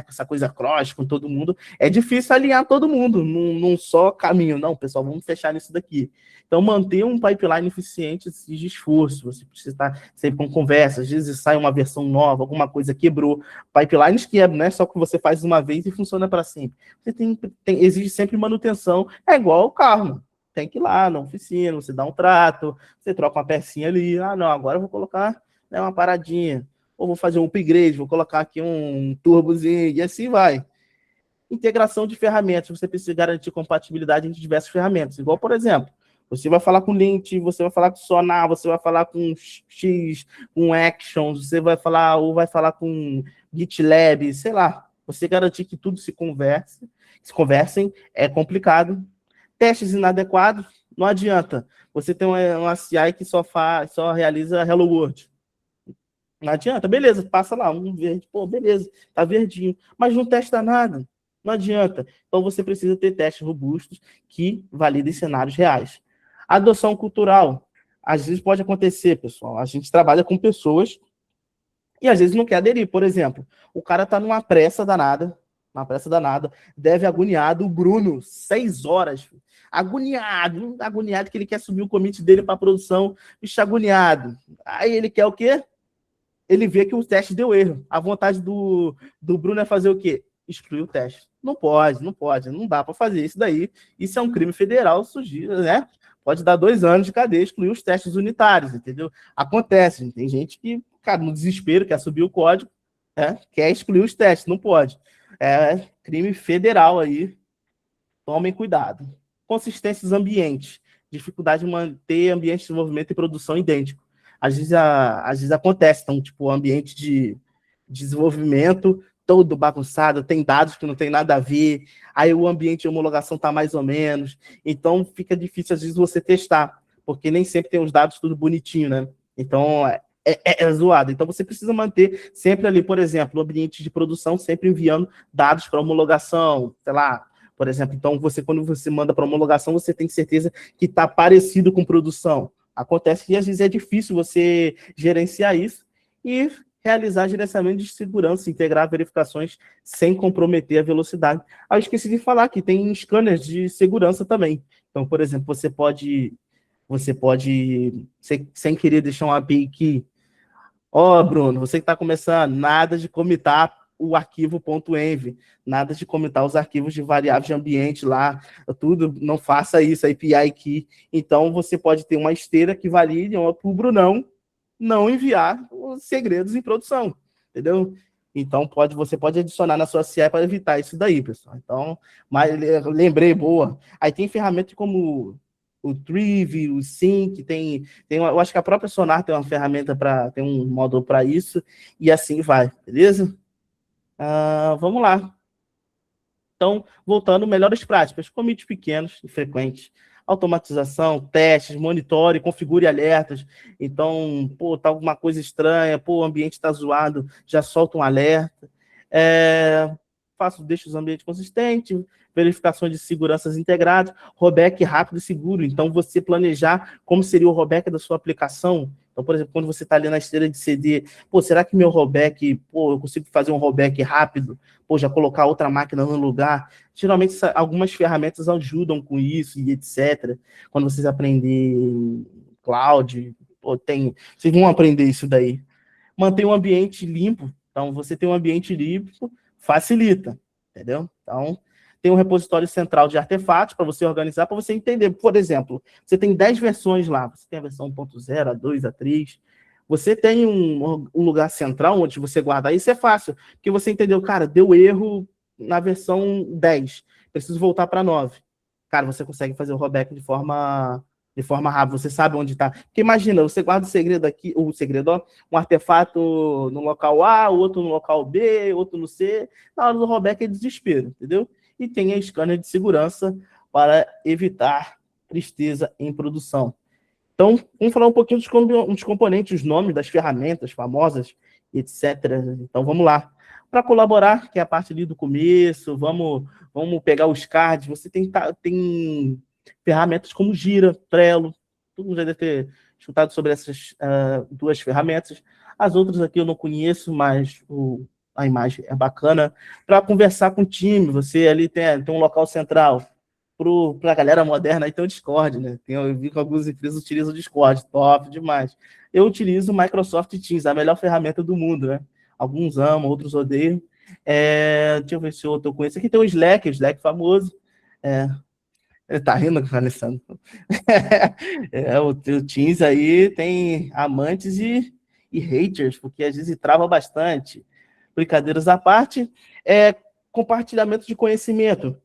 essa coisa cross, com todo mundo, é difícil alinhar todo mundo num só caminho. Não, pessoal, vamos fechar nisso daqui. Então, manter um pipeline eficiente exige esforço, você precisa estar sempre com conversa, às vezes sai uma versão nova, alguma coisa quebrou. Pipelines quebram, não é só que você faz uma vez e funciona para sempre. Você exige sempre manutenção, é igual ao carro, mano. Tem que ir lá na oficina, você dá um trato, você troca uma pecinha ali, não, agora eu vou colocar uma paradinha, ou vou fazer um upgrade, vou colocar aqui um turbozinho, e assim vai. Integração de ferramentas, você precisa garantir compatibilidade entre diversas ferramentas, igual, por exemplo, você vai falar com Lint, você vai falar com Sonar, você vai falar com X, com Actions, você vai falar, ou vai falar com GitLab, sei lá, você garantir que tudo se conversem, é complicado. Testes inadequados, não adianta. Você tem uma CI que só realiza Hello World. Não adianta, beleza, passa lá, um verde, pô, beleza, tá verdinho, mas não testa nada, não adianta. Então você precisa ter testes robustos que validem cenários reais. Adoção cultural, às vezes pode acontecer, pessoal, a gente trabalha com pessoas e às vezes não quer aderir. Por exemplo, o cara tá numa pressa danada, deve agoniado, o Bruno, 6 horas, filho. Agoniado que ele quer subir o commit dele para produção, bicho agoniado. Aí ele quer o quê? Ele vê que o teste deu erro. A vontade do Bruno é fazer o quê? Excluir o teste. Não pode, não dá para fazer isso daí. Isso é um crime federal, sujeira, né? Pode dar 2 anos de cadeia, excluir os testes unitários, entendeu? Acontece, tem gente que, cara, no desespero, quer subir o código, quer excluir os testes, não pode. É crime federal aí, tomem cuidado. Consistências ambientes, dificuldade de manter ambiente de desenvolvimento e produção idêntico. Às vezes acontece, então, tipo, ambiente de desenvolvimento todo bagunçado, tem dados que não tem nada a ver, aí o ambiente de homologação está mais ou menos, então fica difícil, às vezes, você testar, porque nem sempre tem os dados tudo bonitinho, né? Então, é zoado. Então, você precisa manter sempre ali, por exemplo, o ambiente de produção, sempre enviando dados para homologação, sei lá, por exemplo. Então, quando você manda para homologação, você tem certeza que está parecido com produção. Acontece que, às vezes, é difícil você gerenciar isso e realizar gerenciamento de segurança, integrar verificações sem comprometer a velocidade. Eu esqueci de falar que tem scanners de segurança também. Então, por exemplo, você pode sem querer, deixar uma API que, Bruno, você que está começando, nada de comitar o arquivo .env, nada de comitar os arquivos de variáveis de ambiente lá, tudo, não faça isso, a API key. Então, você pode ter uma esteira que valide para o Brunão não enviar os segredos em produção, entendeu? Então, você pode adicionar na sua CI para evitar isso daí, pessoal. Então, mas lembrei, boa. Aí tem ferramentas como o Triv, o Sync, eu acho que a própria Sonar tem uma ferramenta tem um módulo para isso, e assim vai, beleza? Vamos lá. Então, voltando, melhores práticas, commits pequenos e frequentes, automatização, testes, monitore, configure alertas. Então, tá alguma coisa estranha, o ambiente está zoado, já solta um alerta. Deixa os ambientes consistentes, verificações de seguranças integradas, rollback rápido e seguro. Então, você planejar como seria o rollback da sua aplicação. Então, por exemplo, quando você está ali na esteira de CD, será que meu rollback, eu consigo fazer um rollback rápido? Já colocar outra máquina no lugar? Geralmente, algumas ferramentas ajudam com isso e etc. Quando vocês aprenderem cloud, vocês vão aprender isso daí. Manter um ambiente limpo. Então, você ter um ambiente limpo facilita, entendeu? Então, tem um repositório central de artefatos para você organizar, para você entender. Por exemplo, você tem 10 versões lá. Você tem a versão 1.0, a 2, a 3. Você tem um lugar central onde você guarda. Isso é fácil, porque você entendeu, cara, deu erro na versão 10. Preciso voltar para 9. Cara, você consegue fazer o rollback de forma rápida. Você sabe onde está. Porque imagina, você guarda o segredo aqui, um artefato no local A, outro no local B, outro no C. Na hora do rollback é desespero, entendeu? E tem a scanner de segurança para evitar tristeza em produção. Então, vamos falar um pouquinho dos componentes, os nomes das ferramentas famosas, etc. Então, vamos lá. Para colaborar, que é a parte ali do começo, vamos pegar os cards. Você tem ferramentas como Gira, Trello. Todo mundo já deve ter escutado sobre essas 2 ferramentas. As outras aqui eu não conheço, mas a imagem é bacana. Para conversar com o time, você ali tem um local central. Para a galera moderna, aí tem o Discord, né? Eu vi que algumas empresas utilizam o Discord, top demais. Eu utilizo o Microsoft Teams, a melhor ferramenta do mundo, né? Alguns amam, outros odeiam. Deixa eu ver se eu conheço. Aqui tem o Slack famoso. Ele tá rindo, Alessandro? O Teams aí tem amantes e haters, porque às vezes trava bastante. Brincadeiras à parte, compartilhamento de conhecimento.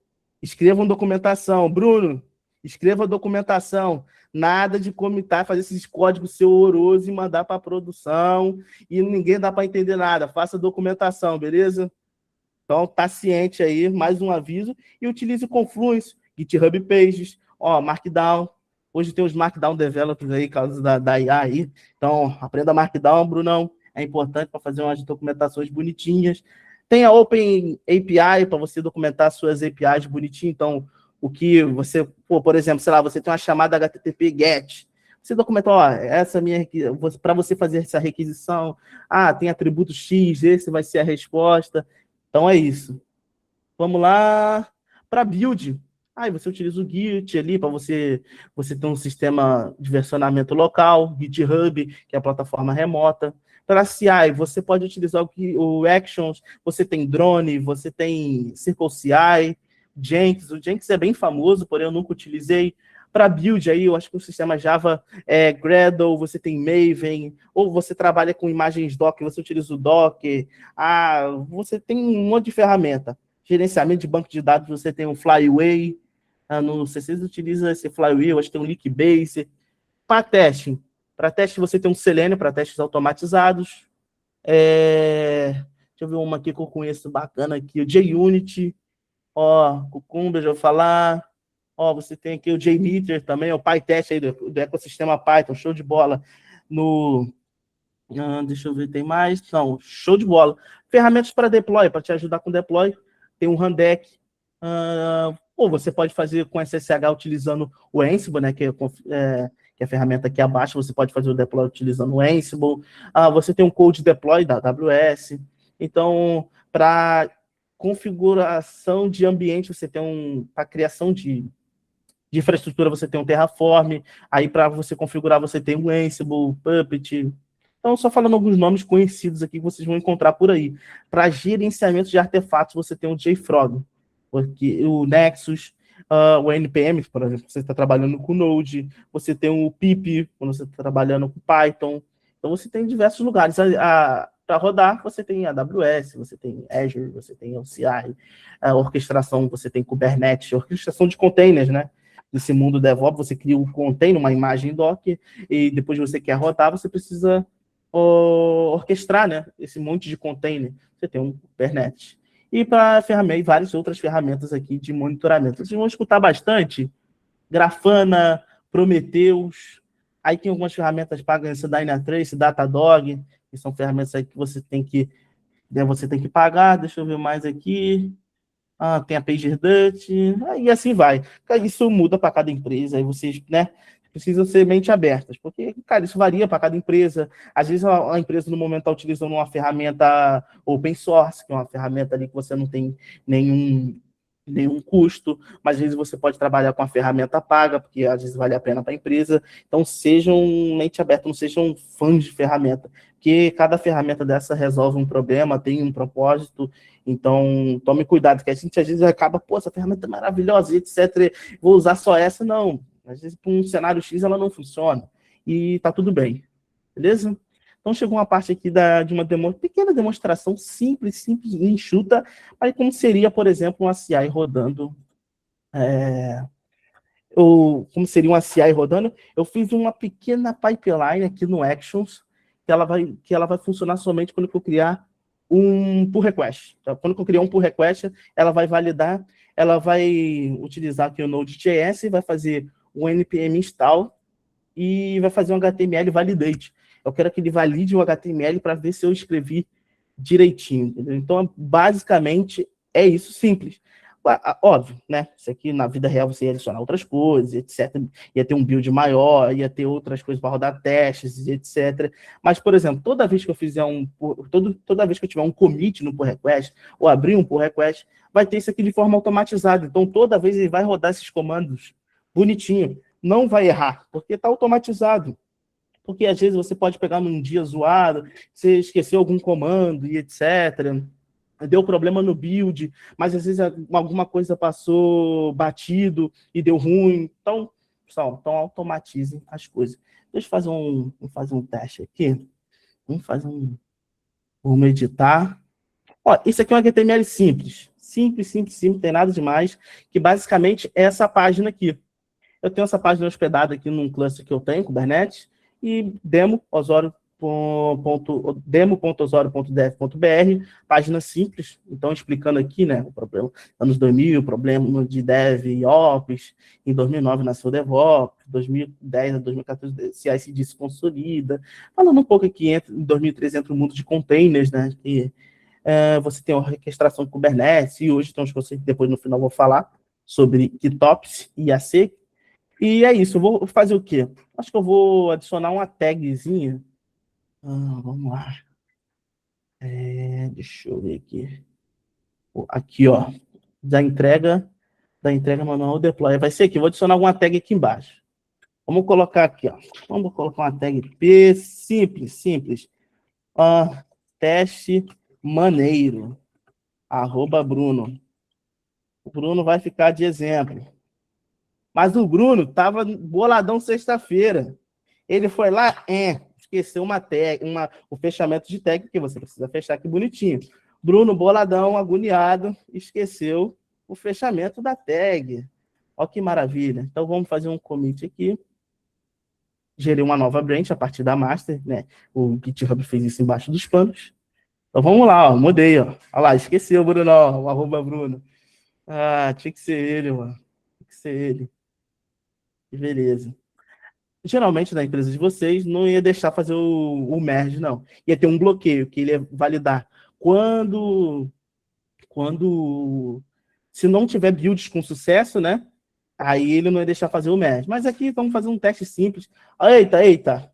Escrevam documentação. Bruno, escreva documentação. Nada de comitar, fazer esses códigos seu horroroso e mandar para a produção e ninguém dá para entender nada. Faça documentação, beleza? Então, tá ciente aí, mais um aviso. E utilize Confluence, GitHub Pages, Markdown. Hoje tem os Markdown Developers aí, causa da IA aí. Então, aprenda Markdown, Brunão. é importante para fazer umas documentações bonitinhas. Tem a Open API para você documentar suas APIs bonitinho. Então, o que você, por exemplo, sei lá, você tem uma chamada HTTP GET. Você documentou, ó, essa minha, para você fazer essa requisição, tem atributo X, esse vai ser a resposta. Então é isso. Vamos lá para build. Aí você utiliza o Git ali para você ter um sistema de versionamento local, GitHub, que é a plataforma remota. Para CI, você pode utilizar o Actions, você tem Drone, você tem CircleCI, Jenkins. O Jenkins é bem famoso, porém eu nunca utilizei. Para build aí, eu acho que o sistema Java é Gradle, você tem Maven, ou você trabalha com imagens Docker, você utiliza o Docker. Você tem um monte de ferramenta. Gerenciamento de banco de dados, você tem o Flyway. No C6 utiliza esse Flyway, eu acho que tem um Linkbase. Para teste você tem um Selenium para testes automatizados. Deixa eu ver uma aqui que eu conheço bacana aqui, o JUnity. Cucumber, já vou falar. Você tem aqui o JMeter também, o PyTest aí do ecossistema Python, show de bola. Deixa eu ver, tem mais? Não, show de bola. Ferramentas para deploy, para te ajudar com deploy. Tem um Rundeck. Ou você pode fazer com SSH utilizando o Ansible, né, que é a ferramenta aqui abaixo. Você pode fazer o deploy utilizando o Ansible. Você tem um Code Deploy da AWS. Então, para configuração de ambiente, você tem para criação de infraestrutura, você tem um Terraform. Aí, para você configurar, você tem o Ansible, Puppet. Então, só falando alguns nomes conhecidos aqui que vocês vão encontrar por aí. Para gerenciamento de artefatos, você tem o JFrog, o Nexus, o NPM, por exemplo, você está trabalhando com Node, você tem o Pip, quando você está trabalhando com Python. Então, você tem diversos lugares. Para rodar, você tem AWS, você tem Azure, você tem OCI, a orquestração, você tem Kubernetes, orquestração de containers, né? Nesse mundo DevOps, você cria um container, uma imagem Docker, e depois você quer rodar, você precisa orquestrar, né, esse monte de container. Você tem um Kubernetes. E para ferramenta, e várias outras ferramentas aqui de monitoramento. Vocês vão escutar bastante Grafana, Prometheus. Aí tem algumas ferramentas pagas, esse Dynatrace, Datadog, que são ferramentas aí que você tem que pagar. Deixa eu ver mais aqui. Tem a PagerDuty, e assim vai. Isso muda para cada empresa, aí vocês, né, precisam ser mente abertas, porque, cara, isso varia para cada empresa. Às vezes a empresa, no momento, está utilizando uma ferramenta open source, que é uma ferramenta ali que você não tem nenhum custo, mas às vezes você pode trabalhar com a ferramenta paga, porque às vezes vale a pena para a empresa. Então, sejam mente aberta, não sejam fãs de ferramenta, porque cada ferramenta dessa resolve um problema, tem um propósito. Então, tome cuidado, que a gente às vezes acaba, essa ferramenta é maravilhosa, etc. Vou usar só essa, não. Às vezes, para um cenário X, ela não funciona. E tá tudo bem. Beleza? Então, chegou uma parte aqui de uma pequena demonstração simples e enxuta, aí como seria, por exemplo, um CI rodando. Como seria um CI rodando? Eu fiz uma pequena pipeline aqui no Actions, que ela vai funcionar somente quando eu criar um pull request. Então, quando eu criar um pull request, ela vai validar, ela vai utilizar aqui o Node.js, vai fazer um npm install e vai fazer um HTML validate. Eu quero que ele valide o HTML para ver se eu escrevi direitinho. Entendeu? Então, basicamente, é isso, simples. Óbvio, né? Isso aqui, na vida real, você ia adicionar outras coisas, etc. Ia ter um build maior, ia ter outras coisas para rodar testes, etc. Mas, por exemplo, toda vez que eu fizer toda vez que eu tiver um commit no pull request, ou abrir um pull request, vai ter isso aqui de forma automatizada. Então, toda vez ele vai rodar esses comandos bonitinho. Não vai errar, porque está automatizado. Porque, às vezes, você pode pegar num dia zoado, você esqueceu algum comando e etc., deu problema no build, mas às vezes alguma coisa passou batido e deu ruim. Então, pessoal, automatizem as coisas. Deixa eu fazer um teste aqui. Vamos editar. Esse aqui é um HTML simples. Simples, não tem nada demais, que basicamente é essa página aqui. Eu tenho essa página hospedada aqui num cluster que eu tenho, Kubernetes, e demo, Osório demo.osório.dev.br, página simples, então explicando aqui, né, o problema, anos 2000, problema de Dev e Ops, em 2009 nasceu o DevOps, 2010 a 2014 CI/CD se consolida, falando um pouco aqui, em 2013 entra o mundo de containers, né, que você tem a orquestração de Kubernetes, e hoje tem uns conceitos, depois no final vou falar sobre GitOps e IAC, e é isso, eu vou fazer o quê? Acho que eu vou adicionar uma tagzinha. Vamos lá. Deixa eu ver aqui. Aqui, ó. Da entrega manual deploy. Vai ser aqui, vou adicionar alguma tag aqui embaixo. Vamos colocar aqui, ó. Vamos colocar uma tag P, simples. Teste maneiro. @Bruno. O Bruno vai ficar de exemplo. Mas o Bruno tava boladão sexta-feira. Ele foi lá, esqueceu uma tag, o fechamento de tag, que você precisa fechar aqui bonitinho. Bruno, boladão, agoniado, esqueceu o fechamento da tag. Olha que maravilha. Então, vamos fazer um commit aqui. Gerei uma nova branch a partir da master, né? O GitHub fez isso embaixo dos panos. Então, vamos lá, ó, mudei, ó. Olha lá, esqueceu o Bruno, ó, o @Bruno. Tinha que ser ele, mano. Tinha que ser ele. Beleza. Geralmente, na empresa de vocês, não ia deixar fazer o merge, não. Ia ter um bloqueio, que ele ia validar. Se não tiver builds com sucesso, né? Aí ele não ia deixar fazer o merge. Mas aqui, vamos fazer um teste simples. Eita,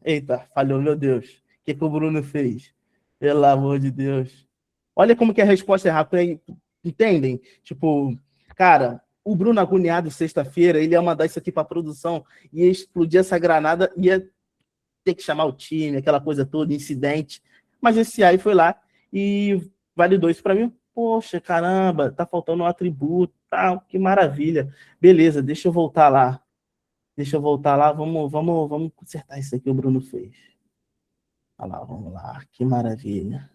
falhou, meu Deus. O que o Bruno fez? Pelo amor de Deus. Olha como que a resposta é rápida. Entendem? Tipo, cara... O Bruno agoniado, sexta-feira, ele ia mandar isso aqui para produção, ia explodir essa granada, ia ter que chamar o time, aquela coisa toda, incidente. Mas esse aí foi lá e validou isso para mim. Poxa, caramba, tá faltando um atributo, que maravilha. Beleza, deixa eu voltar lá. Vamos consertar isso aqui que o Bruno fez. Olha lá, vamos lá, que maravilha.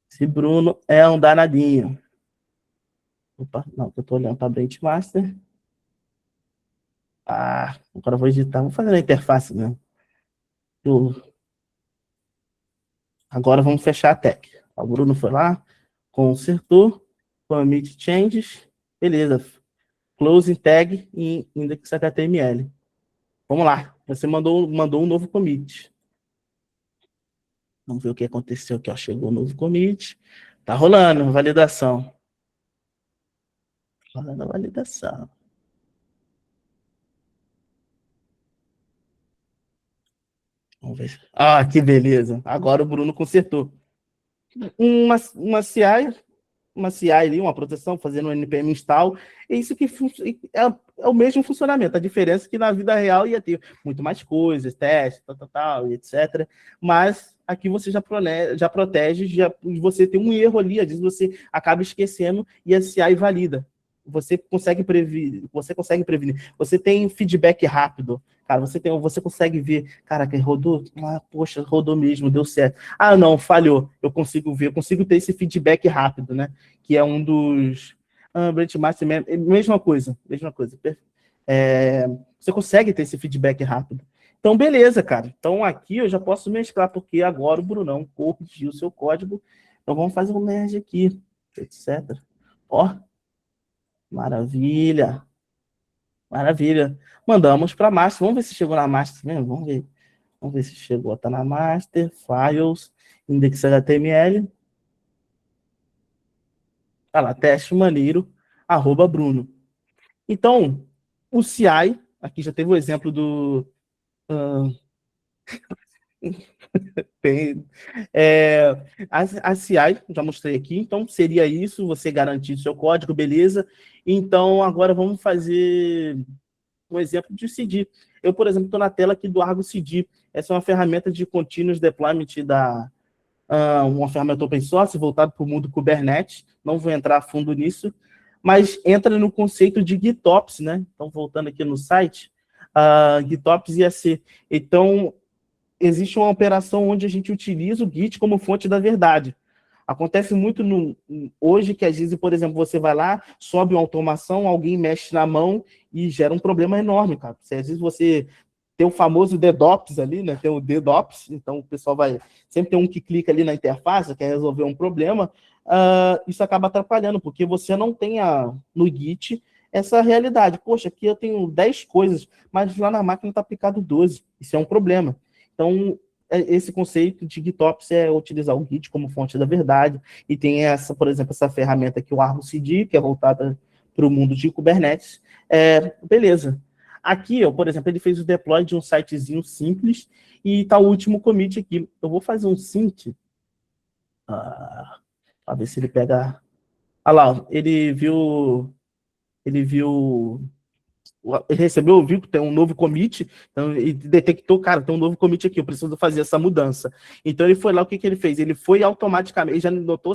Esse Bruno é um danadinho. Opa, não, eu tô olhando para Branch Master. Agora eu vou editar, vou fazer na interface mesmo. Agora vamos fechar a tag. O Bruno foi lá, consertou, commit changes, beleza. Closing tag em index.html. Vamos lá, você mandou um novo commit. Vamos ver o que aconteceu aqui, ó. Chegou o novo commit. Tá rolando, validação. Rolando a validação. Vamos ver. Que beleza. Agora o Bruno consertou. Uma CI ali, uma proteção, fazendo um npm install. É isso que é o mesmo funcionamento. A diferença é que na vida real ia ter muito mais coisas, testes, tal, etc. Mas aqui você já protege, você tem um erro ali, às vezes você acaba esquecendo e a CI valida. Você consegue prevenir, você tem feedback rápido, cara, você consegue ver, cara, que rodou, poxa, rodou mesmo, deu certo. Não, falhou, eu consigo ver, eu consigo ter esse feedback rápido, né, que é um dos Branch Master, mesma coisa, você consegue ter esse feedback rápido. Então, beleza, cara, então aqui eu já posso mesclar, porque agora o Brunão corrigiu o seu código, então vamos fazer um merge aqui, etc. Maravilha. Mandamos para master. Vamos ver se chegou na master mesmo. Vamos ver se chegou. Está na master. Files. Index.html. Tá lá. Teste maneiro. @Bruno. Então, o CI. Aqui já teve o exemplo do... a CI, já mostrei aqui, então seria isso, você garantir seu código, beleza? Então, agora vamos fazer um exemplo de CD. Eu, por exemplo, estou na tela aqui do Argo CD. Essa é uma ferramenta de continuous deployment uma ferramenta open source voltada para o mundo Kubernetes. Não vou entrar a fundo nisso, mas entra no conceito de GitOps, né? Então, voltando aqui no site, GitOps IAC. Então, existe uma operação onde a gente utiliza o Git como fonte da verdade. Acontece muito hoje que, às vezes, por exemplo, você vai lá, sobe uma automação, alguém mexe na mão e gera um problema enorme, cara. Às vezes você tem o famoso DDoS ali, né? Tem o DDoS, então o pessoal vai... Sempre tem um que clica ali na interface, quer resolver um problema, isso acaba atrapalhando, porque você não tem no Git essa realidade. Poxa, aqui eu tenho 10 coisas, mas lá na máquina está aplicado 12. Isso é um problema. Então, esse conceito de GitOps é utilizar o Git como fonte da verdade, e tem essa, por exemplo, essa ferramenta aqui, o Argo CD, que é voltada para o mundo de Kubernetes. Beleza. Aqui, por exemplo, ele fez o deploy de um sitezinho simples, e está o último commit aqui. Eu vou fazer um sync, para ver se ele pega... Olha lá, ele recebeu, viu que tem um novo commit, então ele detectou, cara, tem um novo commit aqui, eu preciso fazer essa mudança. Então ele foi lá, o que ele fez? Ele foi automaticamente, ele já notou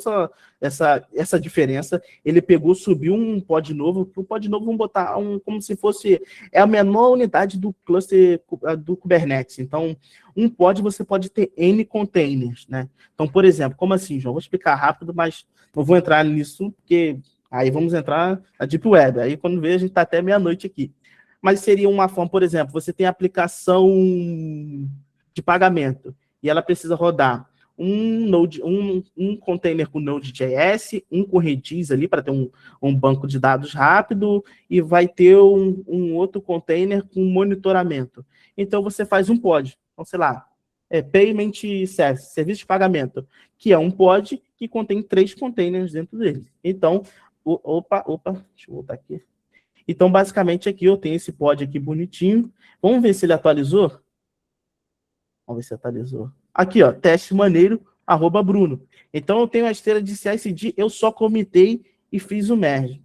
essa diferença, ele pegou, subiu um pod novo, o pod novo vamos botar como se fosse, a menor unidade do cluster do Kubernetes. Então, um pod você pode ter N containers, né? Então, por exemplo, como assim, João? Vou explicar rápido, mas não vou entrar nisso, porque aí vamos entrar na Deep Web. Aí, quando vê, a gente está até meia-noite aqui. Mas seria uma forma, por exemplo, você tem aplicação de pagamento e ela precisa rodar um container com Node.js, um com Redis ali para ter um banco de dados rápido, e vai ter um outro container com monitoramento. Então, você faz um pod. Então, sei lá, Payment Service, serviço de pagamento, que é um pod que contém 3 containers dentro dele. Então, opa, deixa eu voltar aqui. Então, basicamente, aqui eu tenho esse pod aqui bonitinho. Vamos ver se ele atualizou? Vamos ver se atualizou. Aqui, ó, teste maneiro, @Bruno. Então, eu tenho a esteira de CI/CD, eu só comitei e fiz o merge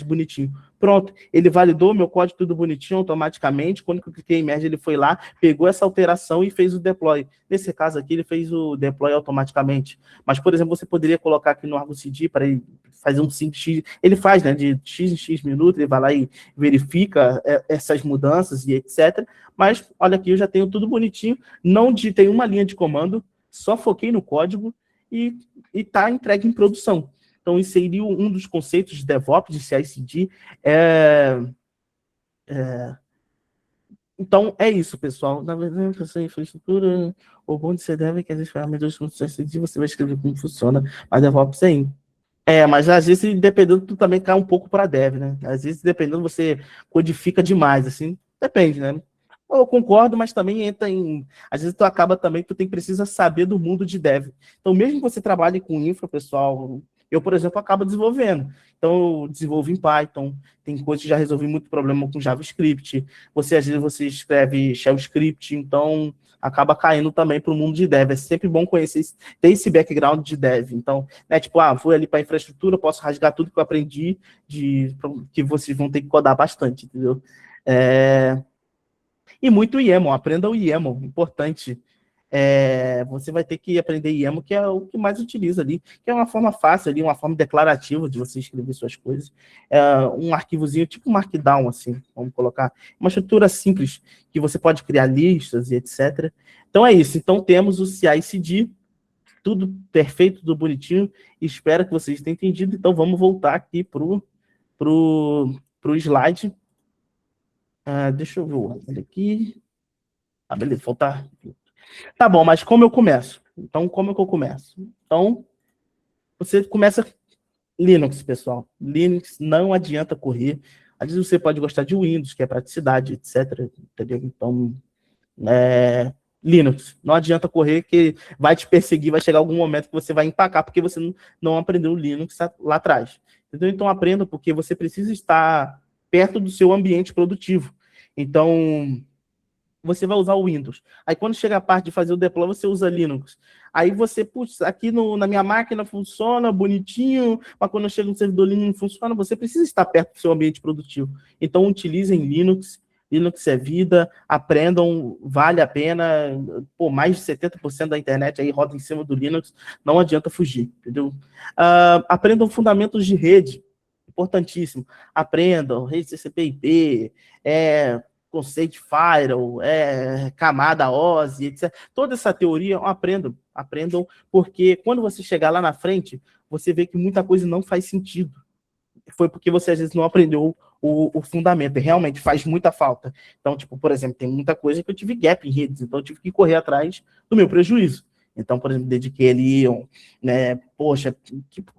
bonitinho. Pronto, ele validou meu código tudo bonitinho automaticamente. Quando eu cliquei em merge, ele foi lá, pegou essa alteração e fez o deploy. Nesse caso aqui, ele fez o deploy automaticamente. Mas, por exemplo, você poderia colocar aqui no Argo CD para ele fazer um 5x. Ele faz, né, de x em x minutos, ele vai lá e verifica essas mudanças e etc. Mas, olha aqui, eu já tenho tudo bonitinho, não digitei uma linha de comando, só foquei no código e está entregue em produção. Então, isso seria um dos conceitos de DevOps, de CI/CD. Então, é isso, pessoal. Na verdade, você infraestrutura, o bom de ser dev é que as ferramentas de CI/CD você vai escrever como funciona, mas DevOps é isso. Mas às vezes, dependendo, tu também cai um pouco para dev, né? Às vezes, dependendo, você codifica demais, assim. Depende, né? Eu concordo, mas também entra em... Às vezes, tu acaba também, precisa saber do mundo de dev. Então, mesmo que você trabalhe com infra, pessoal... Eu, por exemplo, acabo desenvolvendo. Então, eu desenvolvo em Python. Tem coisas que já resolvi muito problema com JavaScript. Às vezes, você escreve Shell Script. Então, acaba caindo também para o mundo de dev. É sempre bom conhecer, ter esse background de dev. Então, fui ali para a infraestrutura, posso rasgar tudo que eu aprendi, que vocês vão ter que codar bastante, entendeu? E muito YAML. Aprenda o YAML, importante. Você vai ter que aprender YAML, que é o que mais utiliza ali, que é uma forma fácil ali, uma forma declarativa de você escrever suas coisas. Um arquivozinho, tipo Markdown, assim, vamos colocar. Uma estrutura simples, que você pode criar listas e etc. Então é isso. Então temos o CI/CD, tudo perfeito, tudo bonitinho. Espero que vocês tenham entendido. Então vamos voltar aqui pro slide. Deixa eu ver olha aqui. Beleza, falta... Tá bom, mas como eu começo? Então, como é que eu começo? Então, você começa Linux, pessoal. Linux não adianta correr. Às vezes você pode gostar de Windows, que é praticidade, etc. Entendeu? Então, Linux. Não adianta correr, que vai te perseguir, vai chegar algum momento que você vai empacar, porque você não aprendeu Linux lá atrás. Entendeu? Então, aprenda, porque você precisa estar perto do seu ambiente produtivo. Então... você vai usar o Windows. Aí, quando chega a parte de fazer o deploy, você usa Linux. Aí você, putz, aqui na minha máquina funciona bonitinho, mas quando chega no servidor Linux não funciona, você precisa estar perto do seu ambiente produtivo. Então, utilizem Linux. Linux é vida, aprendam, vale a pena. Mais de 70% da internet aí roda em cima do Linux, não adianta fugir, entendeu? Aprendam fundamentos de rede, importantíssimo. Aprendam rede TCP/IP, conceito de firewall, camada OSI, etc. Toda essa teoria, aprendam, porque quando você chegar lá na frente, você vê que muita coisa não faz sentido. Foi porque você, às vezes, não aprendeu o fundamento, e realmente faz muita falta. Então, tipo, por exemplo, tem muita coisa que eu tive gap em redes, então eu tive que correr atrás do meu prejuízo. Então, por exemplo, dediquei ali, né, poxa,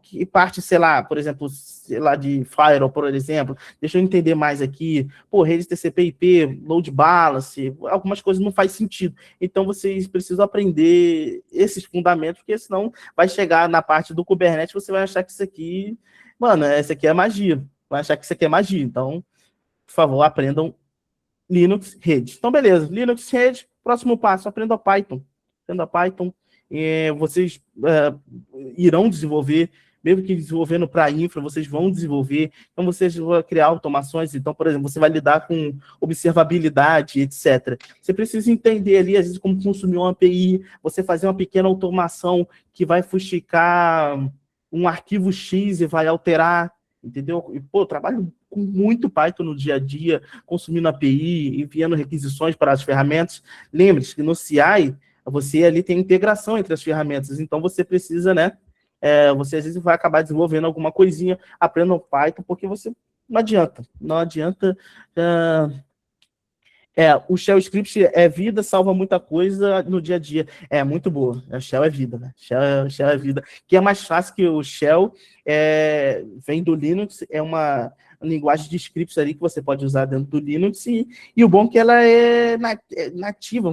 que parte, sei lá, por exemplo, sei lá, de Firewall, por exemplo, deixa eu entender mais aqui, pô, redes TCP/IP, load balance, algumas coisas não faz sentido. Então, vocês precisam aprender esses fundamentos, porque senão vai chegar na parte do Kubernetes, você vai achar que isso aqui, mano, isso aqui é magia, vai achar que isso aqui é magia. Então, por favor, aprendam Linux rede. Então, beleza, Linux rede, próximo passo, aprenda Python. Aprenda Python. Vocês irão desenvolver, mesmo que desenvolvendo para infra, vocês vão desenvolver, então vocês vão criar automações, então, por exemplo, você vai lidar com observabilidade, etc. Você precisa entender ali, às vezes, como consumir uma API, você fazer uma pequena automação que vai fuxicar um arquivo X e vai alterar, entendeu? E, pô, eu trabalho com muito Python no dia a dia, consumindo API, enviando requisições para as ferramentas. Lembre-se que no CI, você ali tem integração entre as ferramentas, então você precisa, né, você às vezes vai acabar desenvolvendo alguma coisinha, aprenda o Python, porque você, não adianta, o Shell Script é vida, salva muita coisa no dia a dia, é muito boa, a Shell é vida, né, Shell é vida, que é mais fácil que o Shell, vem do Linux, é uma linguagem de scripts ali que você pode usar dentro do Linux, e o bom é que ela é nativa,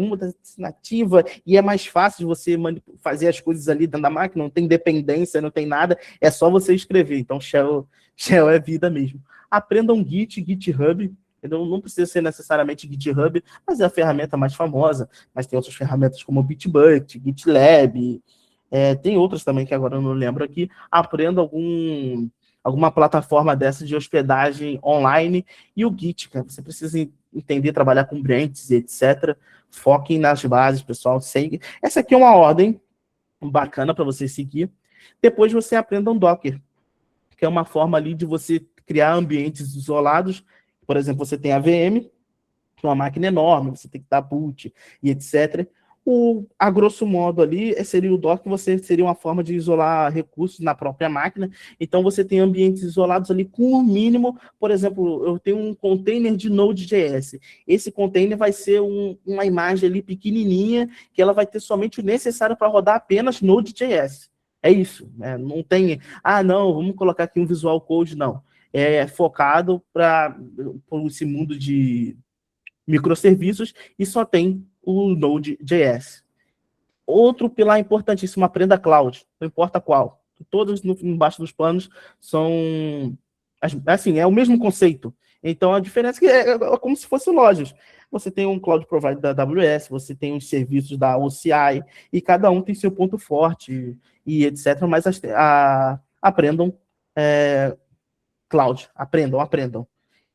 nativa, e é mais fácil de você fazer as coisas ali dentro da máquina, não tem dependência, não tem nada, é só você escrever, então Shell é vida mesmo. Aprendam Git, GitHub, então não precisa ser necessariamente GitHub, mas é a ferramenta mais famosa, mas tem outras ferramentas como Bitbucket, GitLab, tem outras também que agora eu não lembro aqui. Aprenda alguma plataforma dessa de hospedagem online, e o Git, cara, você precisa entender, trabalhar com branches, etc. Foquem nas bases, pessoal. Essa aqui é uma ordem bacana para você seguir. Depois você aprenda um Docker, que é uma forma ali de você criar ambientes isolados. Por exemplo, você tem a VM, que é uma máquina enorme, você tem que dar boot e etc. A grosso modo ali, seria o Docker, seria uma forma de isolar recursos na própria máquina. Então, você tem ambientes isolados ali com o mínimo. Por exemplo, eu tenho um container de Node.js. Esse container vai ser uma imagem ali pequenininha, que ela vai ter somente o necessário para rodar apenas Node.js. É isso. Não tem, não, vamos colocar aqui um Visual Code, não. É focado para esse mundo de microserviços e só tem o Node.js. Outro pilar importantíssimo, aprenda cloud, não importa qual. Todos embaixo dos panos são, assim, é o mesmo conceito. Então, a diferença é como se fossem lojas. Você tem um cloud provider da AWS, você tem os serviços da OCI, e cada um tem seu ponto forte, e etc. Mas aprendam cloud, aprendam.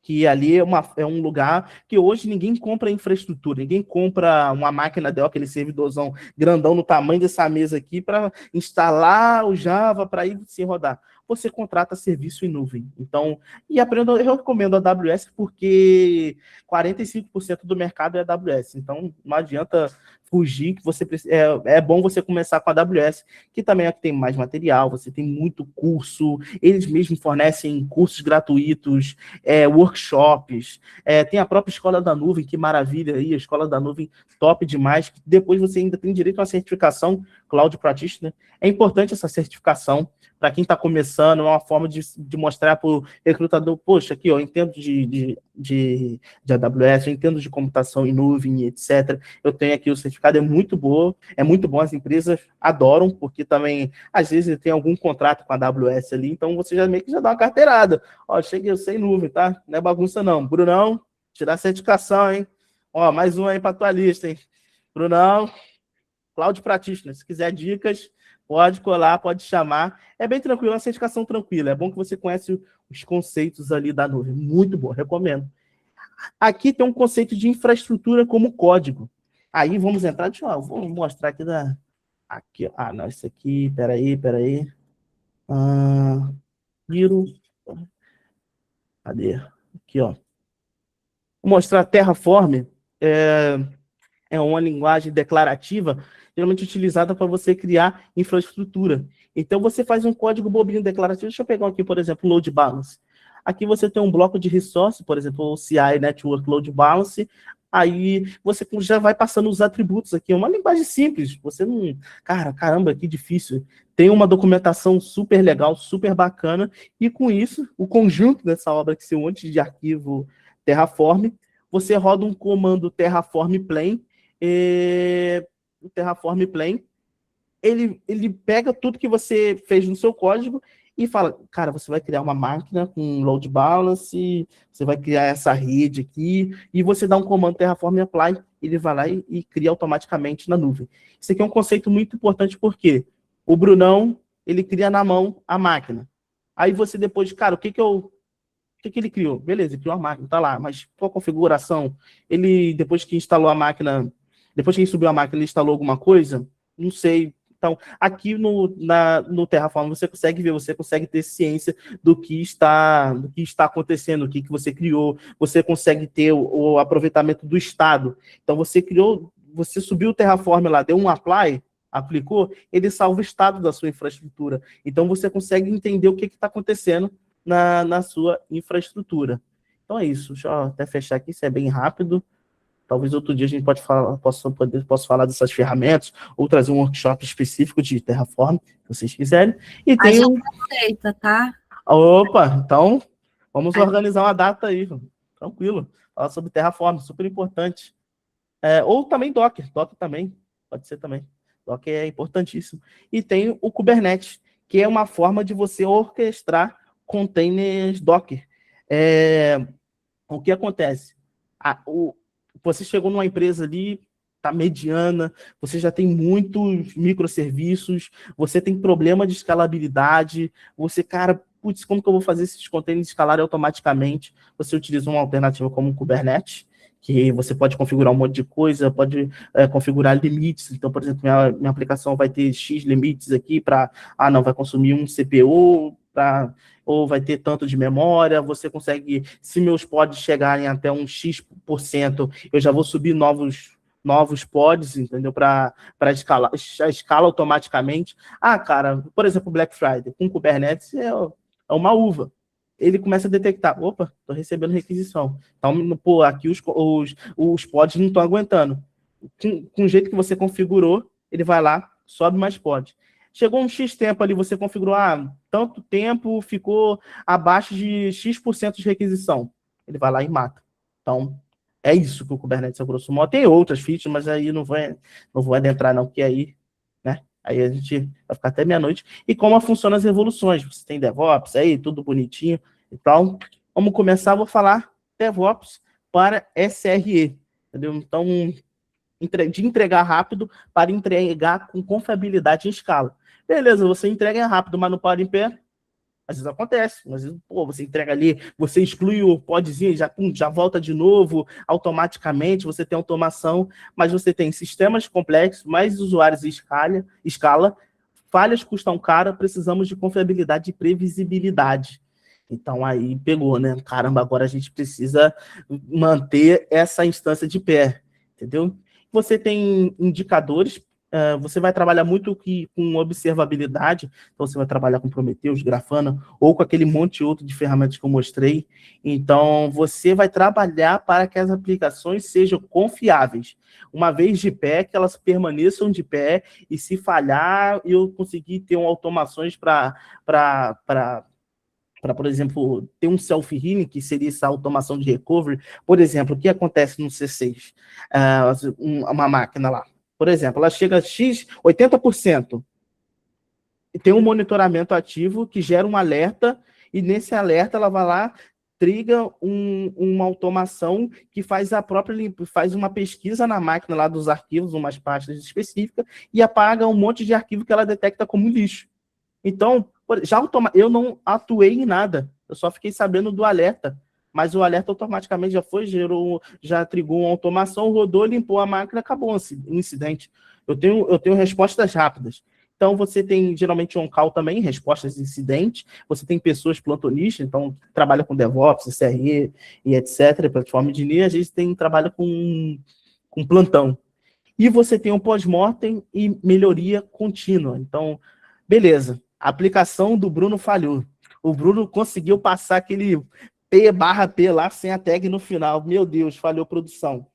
Que ali é um lugar que hoje ninguém compra infraestrutura, ninguém compra uma máquina Dell, aquele servidorzão grandão no tamanho dessa mesa aqui, para instalar o Java para ir se rodar. Você contrata serviço em nuvem. Então, e aprenda, eu recomendo a AWS porque 45% do mercado é AWS. Então, não adianta fugir, que você é bom você começar com a AWS, que também é a que tem mais material, você tem muito curso, eles mesmos fornecem cursos gratuitos, workshops, tem a própria Escola da Nuvem, que maravilha aí, a Escola da Nuvem top demais, depois você ainda tem direito a uma certificação Cloud Practitioner. É importante essa certificação, para quem está começando, é uma forma de mostrar para o recrutador, poxa, aqui, ó, eu entendo de AWS, eu entendo de computação em nuvem, etc. Eu tenho aqui o certificado, é muito bom, as empresas adoram, porque também, às vezes, tem algum contrato com a AWS ali, então você já meio que já dá uma carteirada. Ó, cheguei, eu sei nuvem, tá? Não é bagunça não. Brunão, tirar a certificação, hein? Ó, mais um aí para tua lista, hein? Brunão, Cloud Practitioner, se quiser dicas, pode colar, pode chamar. É bem tranquilo, é uma certificação tranquila. É bom que você conhece os conceitos ali da nuvem. Muito bom, recomendo. Aqui tem um conceito de infraestrutura como código. Aí vamos entrar, vou mostrar aqui aqui, não, isso aqui, peraí. Cadê? Aqui, ó. Vou mostrar Terraform. É uma linguagem declarativa, geralmente utilizada para você criar infraestrutura. Então, você faz um código bobinho declarativo. Deixa eu pegar aqui, por exemplo, load balance. Aqui você tem um bloco de resource, por exemplo, o CI Network Load Balance, aí você já vai passando os atributos aqui, é uma linguagem simples, você não... Caramba, que difícil. Tem uma documentação super legal, super bacana, e com isso, o conjunto dessa obra, que é um monte de arquivo Terraform, você roda um comando Terraform Plain, o Terraform Plain, ele pega tudo que você fez no seu código e fala, cara, você vai criar uma máquina com load balance, você vai criar essa rede aqui, e você dá um comando Terraform Apply, ele vai lá e cria automaticamente na nuvem. Isso aqui é um conceito muito importante, porque o Brunão, ele cria na mão a máquina. Aí você depois, cara, o que ele criou? Beleza, ele criou a máquina, tá lá, mas qual a configuração? Ele, depois que instalou a máquina, depois que ele subiu a máquina, ele instalou alguma coisa? Não sei. Então, aqui no Terraform você consegue ver, você consegue ter ciência do que está acontecendo, o que você criou, você consegue ter o aproveitamento do estado. Então, você subiu o Terraform lá, deu um apply, aplicou, ele salva o estado da sua infraestrutura. Então, você consegue entender o que está acontecendo na sua infraestrutura. Então, é isso. Deixa eu até fechar aqui, isso é bem rápido. Talvez outro dia a gente possa falar dessas ferramentas, ou trazer um workshop específico de Terraform, se vocês quiserem. E tem gente aceita, tá? Opa, então vamos organizar uma data aí, tranquilo. Falar sobre Terraform, super importante. Ou também Docker também, pode ser também. Docker é importantíssimo. E tem o Kubernetes, que é uma forma de você orquestrar containers Docker. O que acontece? Você chegou numa empresa ali, tá mediana, você já tem muitos microserviços, você tem problema de escalabilidade, você, cara, putz, como que eu vou fazer esses containers escalarem automaticamente? Você utiliza uma alternativa como o Kubernetes, que você pode configurar um monte de coisa, pode configurar limites. Então, por exemplo, minha aplicação vai ter X limites aqui para, não, vai consumir um CPU, ou vai ter tanto de memória, você consegue, se meus pods chegarem até um X%, eu já vou subir novos pods, entendeu? Para escalar, escala automaticamente. Cara, por exemplo, Black Friday, com Kubernetes é uma uva. Ele começa a detectar, opa, estou recebendo requisição. Então, aqui os pods não estão aguentando. Com o jeito que você configurou, ele vai lá, sobe mais pods. Chegou um X tempo ali, você configurou, tanto tempo ficou abaixo de X% de requisição. Ele vai lá e mata. Então, é isso que o Kubernetes é grosso modo. Tem outras features, mas aí não vou adentrar não, porque aí, né? Aí a gente vai ficar até meia-noite. E como funcionam as evoluções. Você tem DevOps aí, tudo bonitinho. Então, vamos começar, vou falar DevOps para SRE. Entendeu? Então, de entregar rápido para entregar com confiabilidade em escala. Beleza, você entrega rápido, mas não para em pé. Às vezes acontece, às vezes, você entrega ali, você exclui o podzinho, já volta de novo, automaticamente, você tem automação, mas você tem sistemas complexos, mais usuários em escala, falhas custam caro, precisamos de confiabilidade e previsibilidade. Então aí pegou, né? Caramba, agora a gente precisa manter essa instância de pé, entendeu? Você tem indicadores, você vai trabalhar muito com observabilidade, então você vai trabalhar com Prometheus, Grafana, ou com aquele monte outro de ferramentas que eu mostrei. Então, você vai trabalhar para que as aplicações sejam confiáveis. Uma vez de pé, que elas permaneçam de pé, e se falhar, eu conseguir ter automações para, por exemplo, ter um self-healing, que seria essa automação de recovery. Por exemplo, o que acontece no C6? Uma máquina lá, por exemplo, ela chega a X, 80%, e tem um monitoramento ativo que gera um alerta, e nesse alerta ela vai lá, triga uma automação que faz faz uma pesquisa na máquina lá dos arquivos, umas pastas específicas, e apaga um monte de arquivo que ela detecta como lixo. Então, eu não atuei em nada, eu só fiquei sabendo do alerta, mas o alerta automaticamente já trigou uma automação, rodou, limpou a máquina, acabou o incidente. Eu tenho respostas rápidas. Então, você tem, geralmente, on-call também, respostas de incidente. Você tem pessoas plantonistas, então, trabalha com DevOps, SRE e etc., plataforma de linha, a gente trabalha com plantão. E você tem um pós-mortem e melhoria contínua. Então, beleza, a aplicação do Bruno falhou. O Bruno conseguiu passar aquele P/P lá sem a tag no final. Meu Deus, falhou produção.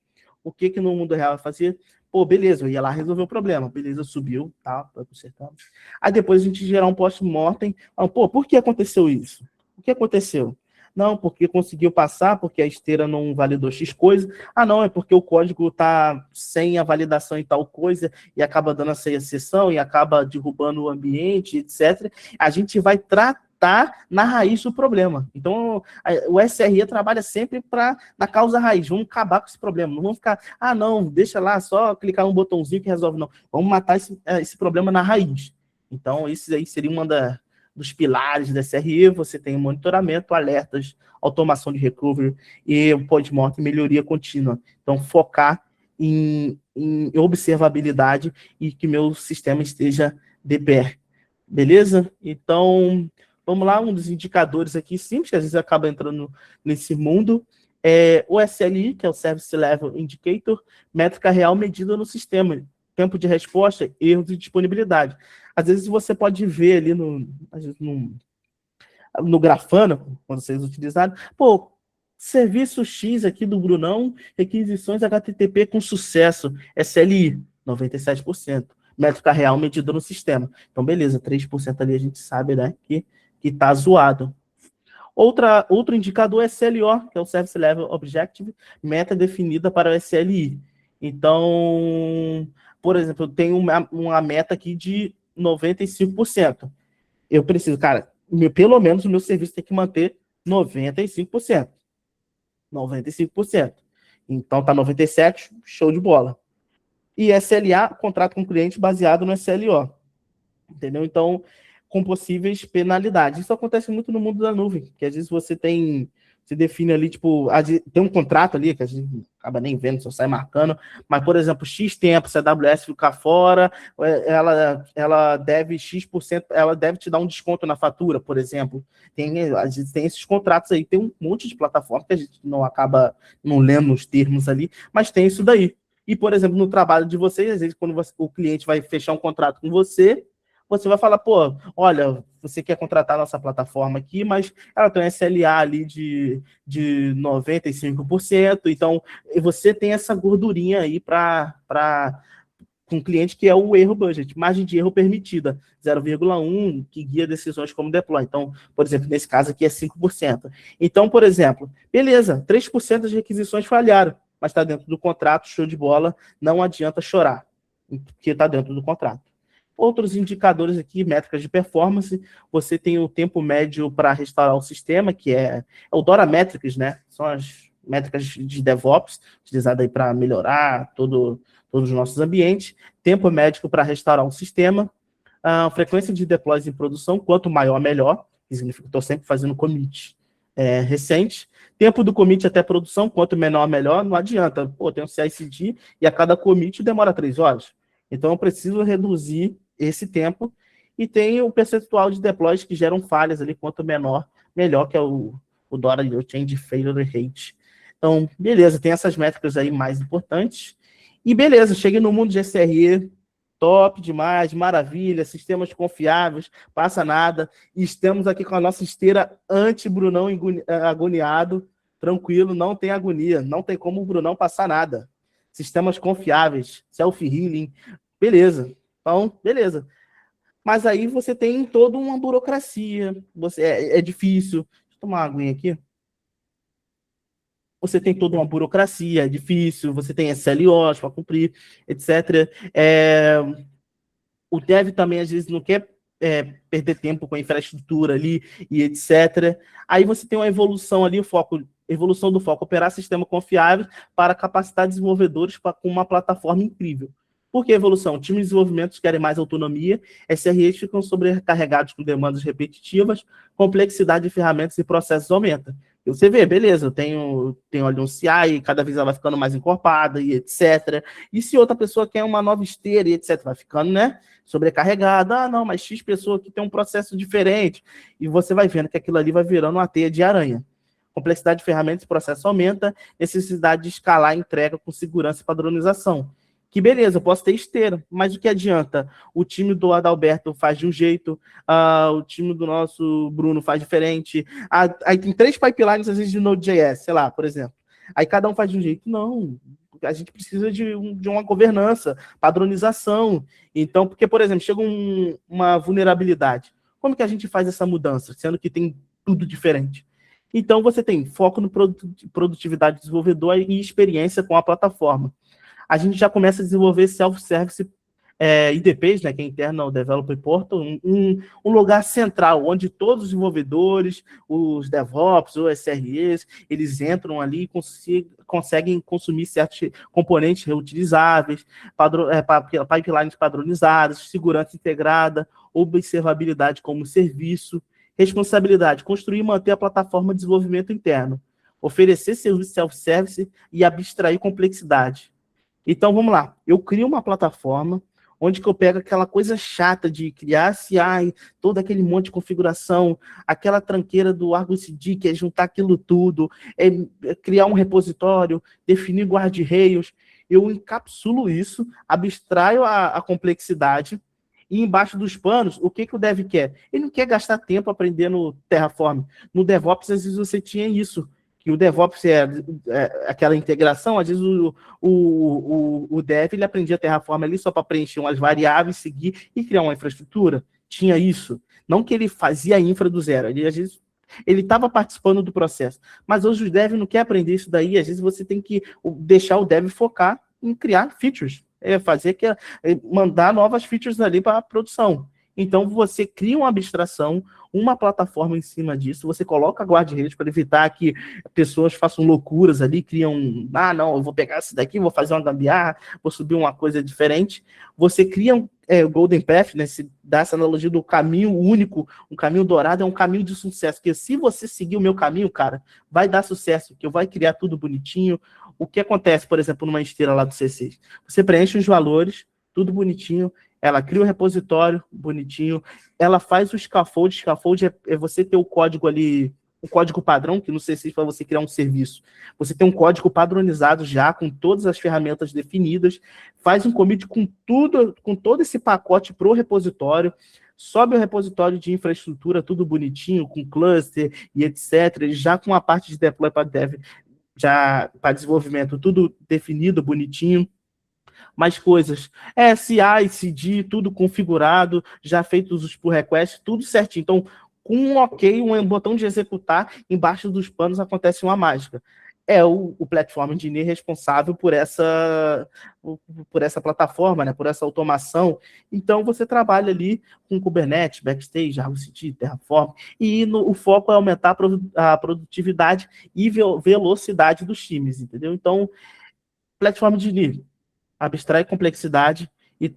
O que no mundo real eu fazia? Pô, beleza, eu ia lá resolver o problema. Beleza, subiu, tá consertando. Aí depois a gente gerar um post-mortem. Pô, por que aconteceu isso? O que aconteceu? Não, porque conseguiu passar, porque a esteira não validou X coisa. Não, é porque o código tá sem a validação em tal coisa e acaba dando essa exceção e acaba derrubando o ambiente, etc. A gente vai tratar na raiz do problema. Então, o SRE trabalha sempre na causa raiz. Vamos acabar com esse problema. Não vamos ficar, não, deixa lá, só clicar um botãozinho que resolve. Não, vamos matar esse problema na raiz. Então, esse aí seria dos pilares da SRE. Você tem monitoramento, alertas, automação de recovery e post-mortem, melhoria contínua. Então, focar em observabilidade e que meu sistema esteja de pé. Beleza? Então, vamos lá, um dos indicadores aqui simples, que às vezes acaba entrando nesse mundo, é o SLI, que é o Service Level Indicator, métrica real medida no sistema, tempo de resposta, erros e disponibilidade. Às vezes você pode ver ali no Grafana, quando vocês utilizaram, pô, serviço X aqui do Brunão, requisições HTTP com sucesso, SLI, 97%. Métrica real medida no sistema. Então, beleza, 3% ali a gente sabe, né, que tá zoado. Outro indicador é SLO, que é o Service Level Objective, meta definida para o SLI. Então, por exemplo, eu tenho uma meta aqui de 95%. Eu preciso, cara, pelo menos o meu serviço tem que manter 95%. 95%. Então, tá 97%, show de bola. E SLA, contrato com o cliente baseado no SLO. Entendeu? Então, com possíveis penalidades. Isso acontece muito no mundo da nuvem, que às vezes você define ali, tipo, tem um contrato ali, que a gente acaba nem vendo, só sai marcando, mas, por exemplo, X tempo, se a AWS ficar fora, ela deve X%, ela deve te dar um desconto na fatura, por exemplo. A gente tem esses contratos aí, tem um monte de plataforma que a gente não acaba não lendo os termos ali, mas tem isso daí. E, por exemplo, no trabalho de vocês, às vezes, quando o cliente vai fechar um contrato com você vai falar, pô, olha, você quer contratar a nossa plataforma aqui, mas ela tem um SLA ali de 95%, então você tem essa gordurinha aí com o cliente, que é o erro budget, margem de erro permitida, 0,1, que guia decisões como deploy. Então, por exemplo, nesse caso aqui é 5%. Então, por exemplo, beleza, 3% das requisições falharam, mas está dentro do contrato, show de bola, não adianta chorar, porque está dentro do contrato. Outros indicadores aqui, métricas de performance, você tem o tempo médio para restaurar o sistema, que é o DORA Metrics, né? São as métricas de DevOps, utilizadas aí para melhorar todos os nossos ambientes. Tempo médio para restaurar um sistema. Frequência de deploys em produção, quanto maior, melhor. Isso significa que estou sempre fazendo commit recente. Tempo do commit até produção, quanto menor, melhor. Não adianta. Pô, tem um CI/CD e a cada commit demora 3 horas. Então, eu preciso reduzir esse tempo, e tem o percentual de deploys que geram falhas ali, quanto menor, melhor, que é o DORA, o Change Failure Rate. Então, beleza, tem essas métricas aí mais importantes, e beleza, cheguei no mundo de SRE, top demais, maravilha, sistemas confiáveis, passa nada, e estamos aqui com a nossa esteira anti-Brunão agoniado, tranquilo, não tem agonia, não tem como o Brunão passar nada. Sistemas confiáveis, self-healing, beleza. Então, beleza. Mas aí você tem toda uma burocracia, é difícil. Deixa eu tomar uma aguinha aqui. Você tem toda uma burocracia, é difícil, você tem SLOs para cumprir, etc. O dev também, às vezes, não quer perder tempo com a infraestrutura ali, e etc. Aí você tem uma evolução ali, evolução do foco, operar sistema confiável para capacitar desenvolvedores com uma plataforma incrível. Por que evolução? Times de desenvolvimento querem mais autonomia, SREs ficam sobrecarregados com demandas repetitivas, complexidade de ferramentas e processos aumenta. E você vê, beleza, eu tenho ali um CI, cada vez ela vai ficando mais encorpada, e etc. E se outra pessoa quer uma nova esteira, e etc., vai ficando, né, sobrecarregada. Não, mas X pessoa aqui tem um processo diferente. E você vai vendo que aquilo ali vai virando uma teia de aranha. Complexidade de ferramentas e processo aumenta, necessidade de escalar a entrega com segurança e padronização. Que beleza, eu posso ter esteira, mas o que adianta? O time do Adalberto faz de um jeito, o time do nosso Bruno faz diferente, aí tem 3 pipelines, às vezes, de Node.js, sei lá, por exemplo. Aí cada um faz de um jeito. Não, a gente precisa de uma governança, padronização. Então, porque, por exemplo, chega uma vulnerabilidade. Como que a gente faz essa mudança, sendo que tem tudo diferente? Então, você tem foco no produtividade do desenvolvedor e experiência com a plataforma. A gente já começa a desenvolver self-service IDPs, né, que é Internal Developer Portal, um lugar central, onde todos os desenvolvedores, os DevOps, os SREs, eles entram ali e conseguem consumir certos componentes reutilizáveis, pipelines padronizadas, segurança integrada, observabilidade como serviço, responsabilidade, construir e manter a plataforma de desenvolvimento interno, oferecer serviço self-service e abstrair complexidade. Então, vamos lá. Eu crio uma plataforma onde que eu pego aquela coisa chata de criar CI, todo aquele monte de configuração, aquela tranqueira do Argo CD, que é juntar aquilo tudo, criar um repositório, definir guarda-rails. Eu encapsulo isso, abstraio a complexidade, e embaixo dos panos, o que o dev quer? Ele não quer gastar tempo aprendendo Terraform. No DevOps, às vezes, você tinha isso. Que o DevOps aquela integração, às vezes o Dev ele aprendia Terraform ali só para preencher umas variáveis, seguir e criar uma infraestrutura. Tinha isso. Não que ele fazia a infra do zero, às vezes ele estava participando do processo. Mas hoje o Dev não quer aprender isso daí, às vezes você tem que deixar o Dev focar em criar features, mandar novas features ali para a produção. Então, você cria uma abstração, uma plataforma em cima disso, você coloca guarda-redes para evitar que pessoas façam loucuras ali, criam, não, eu vou pegar isso daqui, vou fazer uma gambiarra, vou subir uma coisa diferente. Você cria o Golden Path, né, se dá essa analogia do caminho único, um caminho dourado é um caminho de sucesso, porque se você seguir o meu caminho, cara, vai dar sucesso, que eu vai criar tudo bonitinho. O que acontece, por exemplo, numa esteira lá do C6? Você preenche os valores, tudo bonitinho, ela cria o repositório bonitinho, ela faz o scaffold é você ter o código ali, o código padrão, que no C6 para você criar um serviço. Você tem um código padronizado já, com todas as ferramentas definidas, faz um commit com todo esse pacote para o repositório, sobe o repositório de infraestrutura, tudo bonitinho, com cluster e etc., já com a parte de deploy para dev, já para desenvolvimento, tudo definido, bonitinho. Mais coisas, CI, CD, tudo configurado, já feitos os pull requests, tudo certinho. Então, com um OK, um botão de executar, embaixo dos panos acontece uma mágica. É o Platform Engineer responsável por essa plataforma, né, por essa automação. Então, você trabalha ali com Kubernetes, Backstage, Argo CD, Terraform, e o foco é aumentar a produtividade e velocidade dos times, entendeu? Então, Platform Engineer abstrai complexidade e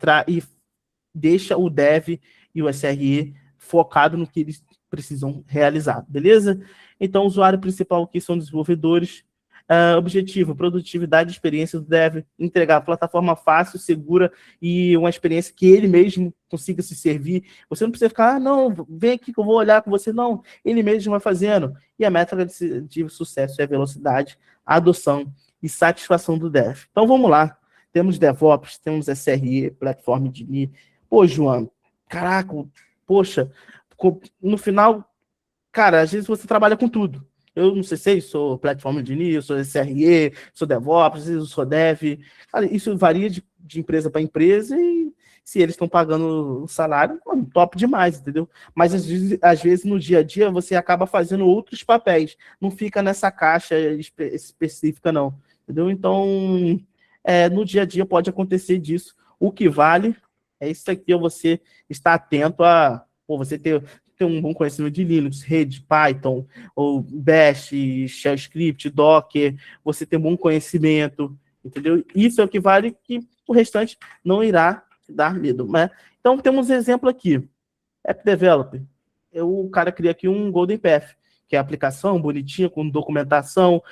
deixa o dev e o SRE focado no que eles precisam realizar, beleza? Então, o usuário principal aqui são desenvolvedores. Objetivo, produtividade e experiência do dev, entregar a plataforma fácil, segura e uma experiência que ele mesmo consiga se servir. Você não precisa ficar, não, vem aqui que eu vou olhar com você, não. Ele mesmo vai fazendo. E a métrica de sucesso é a velocidade, a adoção e satisfação do dev. Então, vamos lá. Temos DevOps, temos SRE, Platform Engineer. Pô, João, caraca, poxa, no final, cara, às vezes você trabalha com tudo. Eu não sei se eu sou Platform Engineer, sou SRE, sou DevOps, eu sou Dev. Cara, isso varia de empresa para empresa e se eles estão pagando o salário, top demais, entendeu? Mas às vezes no dia a dia você acaba fazendo outros papéis. Não fica nessa caixa específica, não. Entendeu? Então, no dia a dia pode acontecer disso. O que vale é isso aqui, você estar atento a você ter um bom conhecimento de Linux, rede, Python, ou Bash, Shell Script, Docker, você ter bom conhecimento, entendeu? Isso é o que vale, que o restante não irá dar medo, né? Então, temos um exemplo aqui. App Developer. O cara cria aqui um Golden Path, que é a aplicação bonitinha, com documentação,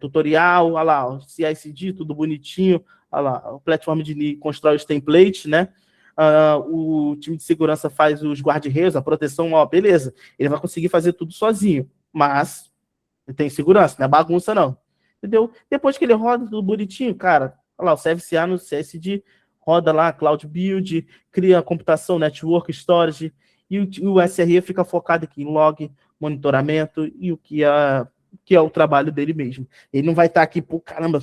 tutorial, olha lá, CI/CD, tudo bonitinho, olha lá, o Platform de constrói os templates, né? O time de segurança faz os guarda-reis, a proteção, beleza, ele vai conseguir fazer tudo sozinho, mas ele tem segurança, não é bagunça não, entendeu? Depois que ele roda tudo bonitinho, cara, Olha lá, o Service A no CSD roda lá Cloud Build, cria computação, network, storage, e o SRE fica focado aqui em log, monitoramento e o que é o trabalho dele mesmo. Ele não vai estar aqui, pô, caramba,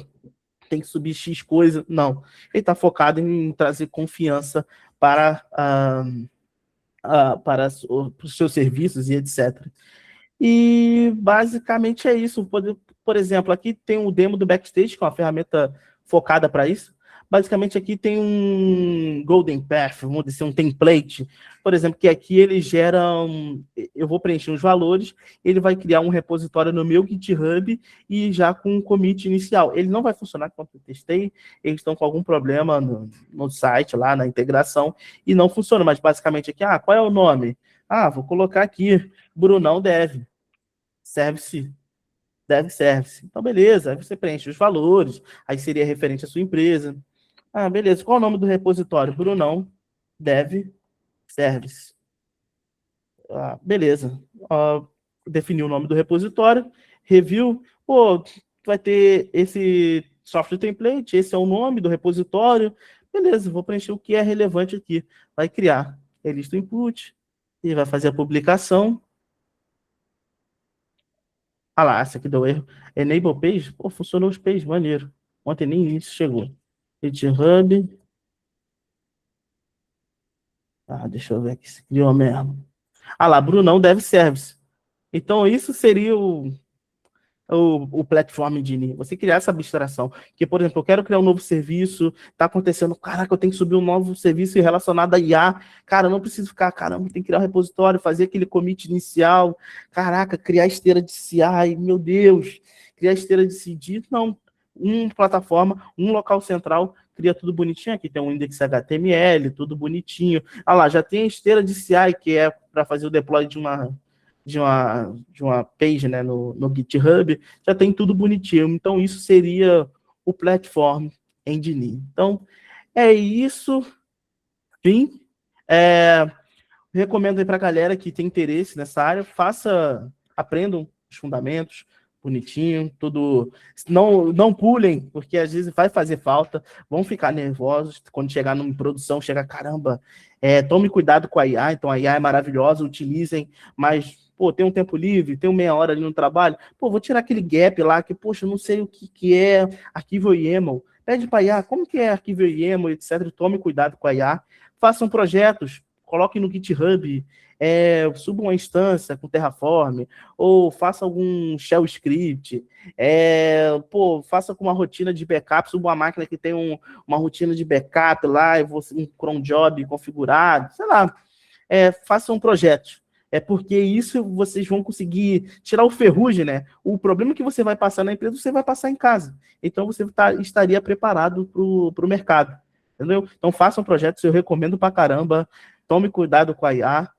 tem que subir X coisa, não. Ele está focado em trazer confiança para, para os seus serviços e etc. E basicamente é isso. Por exemplo, aqui tem um demo do Backstage, que é uma ferramenta focada para isso. Basicamente aqui tem um Golden Path, vamos dizer, um template, por exemplo, que aqui ele gera, eu vou preencher os valores, ele vai criar um repositório no meu GitHub e já com um commit inicial. Ele não vai funcionar quando eu testei, eles estão com algum problema no site lá, na integração, e não funciona, mas basicamente aqui, qual é o nome? Vou colocar aqui, Brunão Service. Então, beleza, aí você preenche os valores, aí seria referente à sua empresa. Beleza, qual é o nome do repositório? Brunão Dev Service. Beleza. Definiu o nome do repositório, review, vai ter esse software template, esse é o nome do repositório, beleza, vou preencher o que é relevante aqui. Vai criar a lista input, e vai fazer a publicação. Lá, essa aqui deu erro. Enable page, funcionou os pages, maneiro. Ontem nem isso chegou. GitHub. Deixa eu ver aqui se criou mesmo. Lá, Brunão Dev Service. Então, isso seria o Platform Engineer. Você criar essa abstração. Que, por exemplo, eu quero criar um novo serviço, tá acontecendo, caraca, eu tenho que subir um novo serviço relacionado a IA. Cara, eu não preciso ficar, caramba, tem que criar um repositório, fazer aquele commit inicial. Caraca, criar esteira de CI, meu Deus. Criar esteira de CD. Não. Uma plataforma, um local central, cria tudo bonitinho. Aqui tem um index HTML, tudo bonitinho. Lá, já tem a esteira de CI, que é para fazer o deploy de uma page, né, no GitHub, já tem tudo bonitinho. Então, isso seria o Platform Engineer. Então, é isso. Fim. Recomendo aí para a galera que tem interesse nessa área, aprendam os fundamentos, bonitinho, tudo. Não pulem, porque às vezes vai fazer falta, vão ficar nervosos quando chegar numa produção, caramba, tome cuidado com a IA, então a IA é maravilhosa, utilizem, mas, tem um tempo livre, tem meia hora ali no trabalho, vou tirar aquele gap lá, que, poxa, eu não sei o que é arquivo YAML, pede para a IA, como que é arquivo YAML, etc, tome cuidado com a IA, façam projetos, coloque no GitHub, suba uma instância com Terraform, ou faça algum shell script, faça com uma rotina de backup, suba uma máquina que tem uma rotina de backup lá, um cron job configurado, sei lá, façam projetos. Porque isso vocês vão conseguir tirar o ferrugem, né? O problema que você vai passar na empresa, você vai passar em casa. Então, você estaria preparado para o mercado. Entendeu? Então, façam projetos, eu recomendo pra caramba. Tome cuidado com a IA.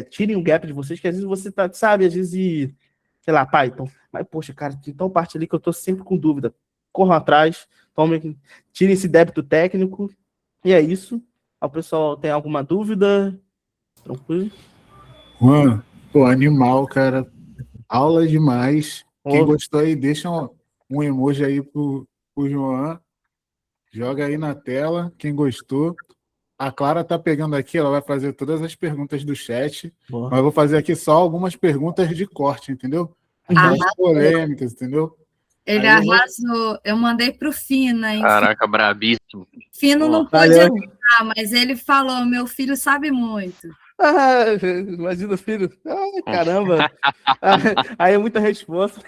Tirem o gap de vocês, que às vezes você sabe, às vezes, sei lá, Python. Mas, poxa, cara, tem tal parte ali que eu tô sempre com dúvida. Corram atrás, tirem esse débito técnico. E é isso. O pessoal tem alguma dúvida? Tranquilo? Juan, animal, cara. Aula demais. Quem gostou aí, deixa um emoji aí pro João. Joga aí na tela, quem gostou. A Clara tá pegando aqui, ela vai fazer todas as perguntas do chat. Boa. Mas eu vou fazer aqui só algumas perguntas de corte, entendeu? Aquelas polêmicas, entendeu? Ele arrasou. Eu mandei pro Fina, hein? Caraca, brabíssimo. Fino não pôde entrar, mas ele falou, meu filho sabe muito. Imagina o filho. Caramba. Aí é muita resposta.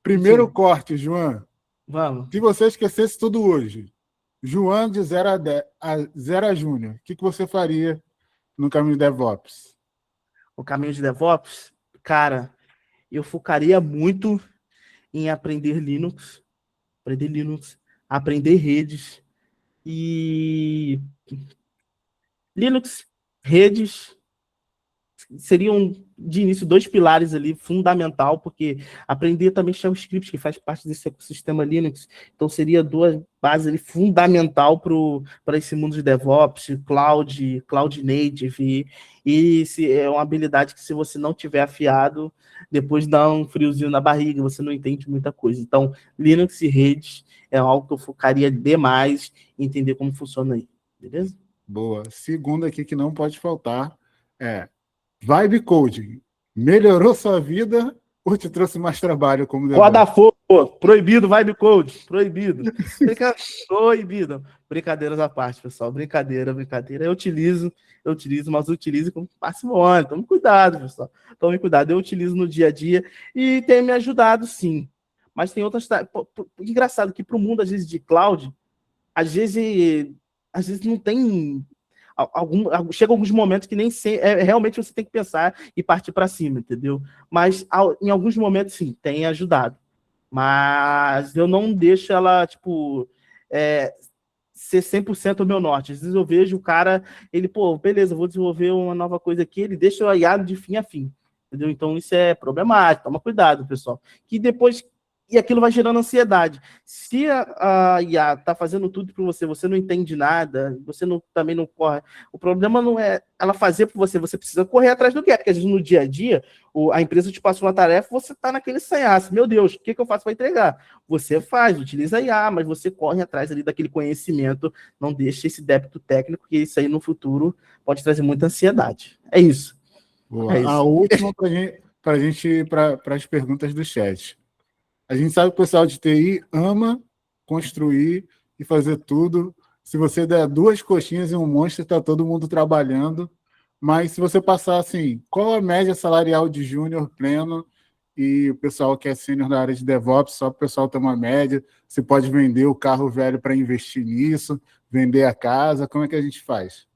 Primeiro corte, João. Vamos. Se você esquecesse tudo hoje, João de 0 a Júnior, o que você faria no caminho de DevOps? O caminho de DevOps? Cara, eu focaria muito em aprender Linux, aprender redes e... Linux, redes, seriam, de início, 2 pilares ali, fundamental, porque aprender também Shell Script, que faz parte desse ecossistema Linux, então seria 2 bases ali, fundamental para esse mundo de DevOps, Cloud Native, e é uma habilidade que, se você não tiver afiado, depois dá um friozinho na barriga, você não entende muita coisa. Então, Linux e redes é algo que eu focaria demais em entender como funciona aí, beleza? Boa. Segundo aqui que não pode faltar é Vibe Coding. Melhorou sua vida ou te trouxe mais trabalho como Roda DevOps? fogo, proibido, Vibe Code, proibido. Proibido. Brincadeiras à parte, pessoal, brincadeira. Eu utilizo, mas utilizo com parcimônia. Tome cuidado, pessoal. Tome cuidado, eu utilizo no dia a dia e tem me ajudado, sim. Mas tem outras... Engraçado que para o mundo, às vezes, de cloud, às vezes não tem... Chega alguns momentos que nem realmente você tem que pensar e partir para cima, entendeu? Mas em alguns momentos, sim, tem ajudado. Mas eu não deixo ela, tipo, ser 100% o meu norte. Às vezes eu vejo o cara, ele, pô, beleza, vou desenvolver uma nova coisa aqui, ele deixa o IA de fim a fim, entendeu? Então isso é problemático, toma cuidado, pessoal. Que depois... E aquilo vai gerando ansiedade. Se a IA está fazendo tudo para você, você não entende nada, você também não corre. O problema não é ela fazer por você, você precisa correr atrás do que é, porque às vezes no dia a dia, a empresa te passa uma tarefa, você está naquele sanhaço. Meu Deus, o que eu faço para entregar? Você faz, utiliza a IA, mas você corre atrás ali daquele conhecimento, não deixa esse débito técnico, que isso aí no futuro pode trazer muita ansiedade. É isso. Boa. É isso. A última para as perguntas do chat. A gente sabe que o pessoal de TI ama construir e fazer tudo. Se você der 2 coxinhas e um monstro, está todo mundo trabalhando. Mas se você passar assim, qual a média salarial de júnior pleno e o pessoal que é sênior na área de DevOps, só para o pessoal ter uma média, você pode vender o carro velho para investir nisso, vender a casa, como é que a gente faz?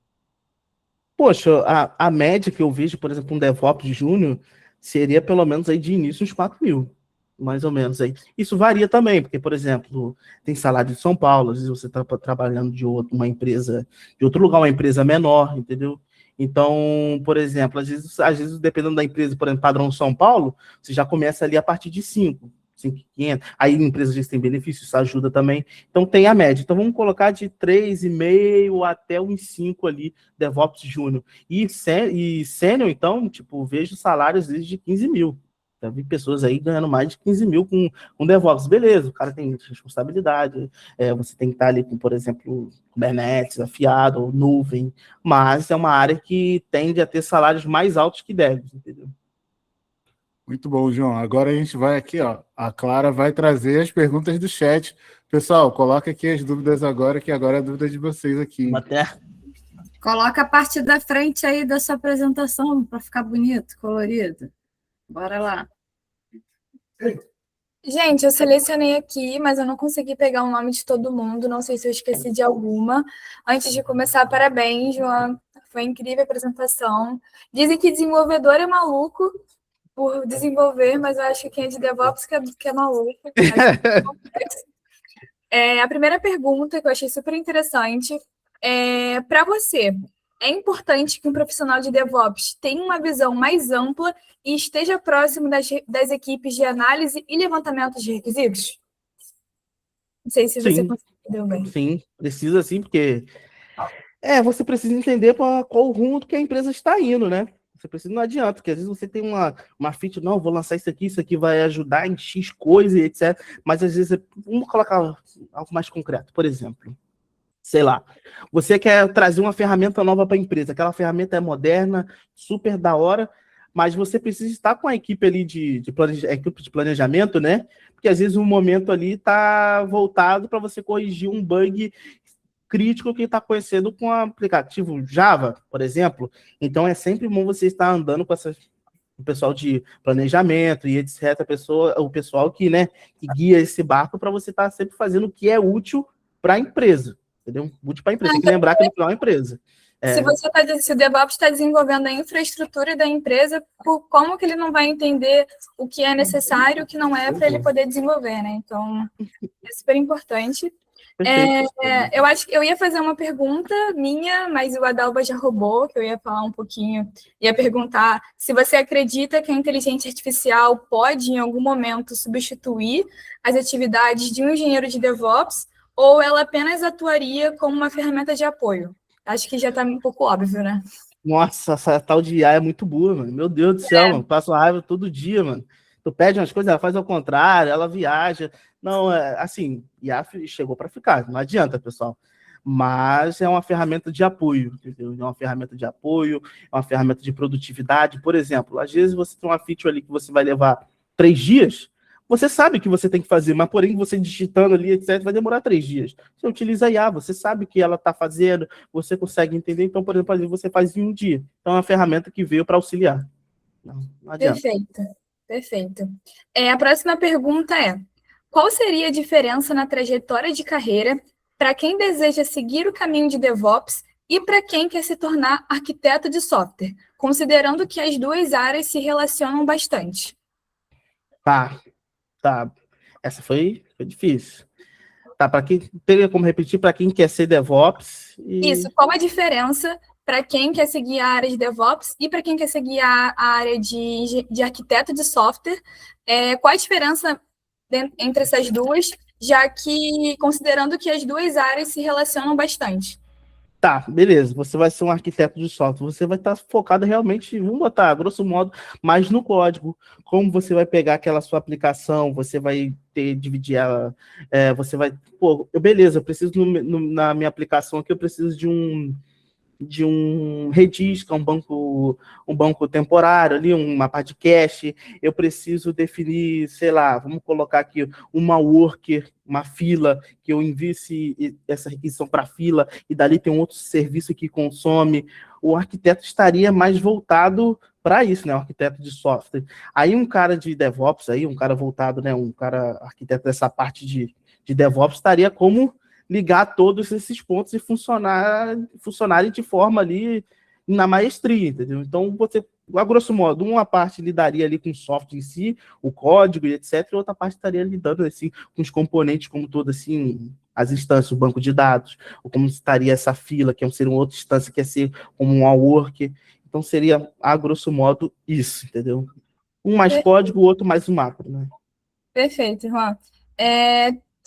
Poxa, a média que eu vejo, por exemplo, um DevOps júnior, seria pelo menos aí de início uns 4 mil, mais ou menos aí. Isso varia também, porque, por exemplo, tem salário de São Paulo, às vezes você está trabalhando de uma empresa, de outro lugar, uma empresa menor, entendeu? Então, por exemplo, às vezes, dependendo da empresa, por exemplo, padrão São Paulo, você já começa ali a partir de 5.500. Aí empresas às vezes têm benefícios, isso ajuda também. Então tem a média. Então vamos colocar de 3,5 até uns 5 ali, DevOps Júnior. E Sênior, então, tipo, vejo salários às vezes de 15 mil. Já vi pessoas aí ganhando mais de 15 mil com DevOps. Beleza, o cara tem responsabilidade, você tem que estar ali com, por exemplo, Kubernetes, afiado, nuvem, mas é uma área que tende a ter salários mais altos que devs, entendeu? Muito bom, João. Agora a gente vai aqui, ó. A Clara vai trazer as perguntas do chat. Pessoal, coloca aqui as dúvidas agora, que agora é a dúvida de vocês aqui. Coloca a parte da frente aí da sua apresentação para ficar bonito, colorido. Bora lá. Gente, eu selecionei aqui, mas eu não consegui pegar o nome de todo mundo. Não sei se eu esqueci de alguma. Antes de começar, parabéns, João. Foi incrível a apresentação. Dizem que desenvolvedor é maluco por desenvolver, mas eu acho que quem é de DevOps que é maluco. A primeira pergunta, que eu achei super interessante, para você, é importante que um profissional de DevOps tenha uma visão mais ampla e esteja próximo das equipes de análise e levantamento de requisitos? Não sei se você conseguiu bem. Sim, precisa sim, porque você precisa entender para qual rumo que a empresa está indo, né? Você precisa, não adianta, porque às vezes você tem uma feature, não, vou lançar isso aqui vai ajudar em X coisa, etc. Mas às vezes, vamos colocar algo mais concreto, por exemplo. Sei lá, você quer trazer uma ferramenta nova para a empresa, aquela ferramenta é moderna, super da hora, mas você precisa estar com a equipe ali equipe de planejamento, né? Porque às vezes um momento ali está voltado para você corrigir um bug crítico que está conhecendo com o aplicativo Java, por exemplo. Então é sempre bom você estar andando com o pessoal de planejamento e etc, o pessoal que guia esse barco para você estar sempre fazendo o que é útil para a empresa. Entendeu? Útil para a empresa. Tem que lembrar que no final é uma empresa. Se o DevOps está desenvolvendo a infraestrutura da empresa, como que ele não vai entender o que é necessário e o que não é para ele poder desenvolver, né? Então, é super importante. Perfeito. Eu acho que eu ia fazer uma pergunta minha, mas o Adalba já roubou, que eu ia falar um pouquinho, ia perguntar se você acredita que a inteligência artificial pode, em algum momento, substituir as atividades de um engenheiro de DevOps, ou ela apenas atuaria como uma ferramenta de apoio. Acho que já está um pouco óbvio, né? Nossa, essa tal de IA é muito boa, mano. Meu Deus do céu, mano. Passo raiva todo dia, mano. Tu pede umas coisas, ela faz ao contrário, ela viaja. Não, assim, IA chegou para ficar, não adianta, pessoal. Mas é uma ferramenta de apoio, entendeu? É uma ferramenta de apoio, é uma ferramenta de produtividade. Por exemplo, às vezes você tem uma feature ali que você vai levar 3 dias, você sabe que você tem que fazer, mas porém você digitando ali, etc., vai demorar 3 dias. Você utiliza a IA, você sabe o que ela está fazendo, você consegue entender. Então, por exemplo, você faz em um dia. Então, é uma ferramenta que veio para auxiliar. Não adianta. Perfeito. A próxima pergunta é: qual seria a diferença na trajetória de carreira para quem deseja seguir o caminho de DevOps e para quem quer se tornar arquiteto de software, considerando que as duas áreas se relacionam bastante? Tá. Essa foi difícil. Tá, para quem teria como repetir, para quem quer ser DevOps e... Isso, qual a diferença para quem quer seguir a área de DevOps e para quem quer seguir a área de arquiteto de software? Qual a diferença entre essas duas, já que considerando que as duas áreas se relacionam bastante? Tá, beleza. Você vai ser um arquiteto de software. Você vai estar focado realmente, vamos botar, grosso modo, mais no código. Como você vai pegar aquela sua aplicação, você vai dividir ela, você vai... Pô, beleza, eu preciso na minha aplicação aqui, eu preciso de um Redis, que é um banco temporário ali, uma parte de cache. Eu preciso definir, sei lá, vamos colocar aqui uma worker, uma fila, que eu envie essa requisição para a fila, e dali tem um outro serviço que consome. O arquiteto estaria mais voltado para isso, né? O arquiteto de software. Aí um cara de DevOps, aí, um cara voltado, né? Um cara arquiteto dessa parte de DevOps, estaria como ligar todos esses pontos e funcionarem de forma ali na maestria, entendeu? Então, você, a grosso modo, uma parte lidaria ali com o software em si, o código e etc., e outra parte estaria lidando assim, com os componentes como todo, assim, as instâncias, o banco de dados, ou como estaria essa fila, que seria uma outra instância, que ia ser como um worker. Então, seria, a grosso modo, isso, entendeu? Um mais código, o outro mais o macro, né? Perfeito, Juan.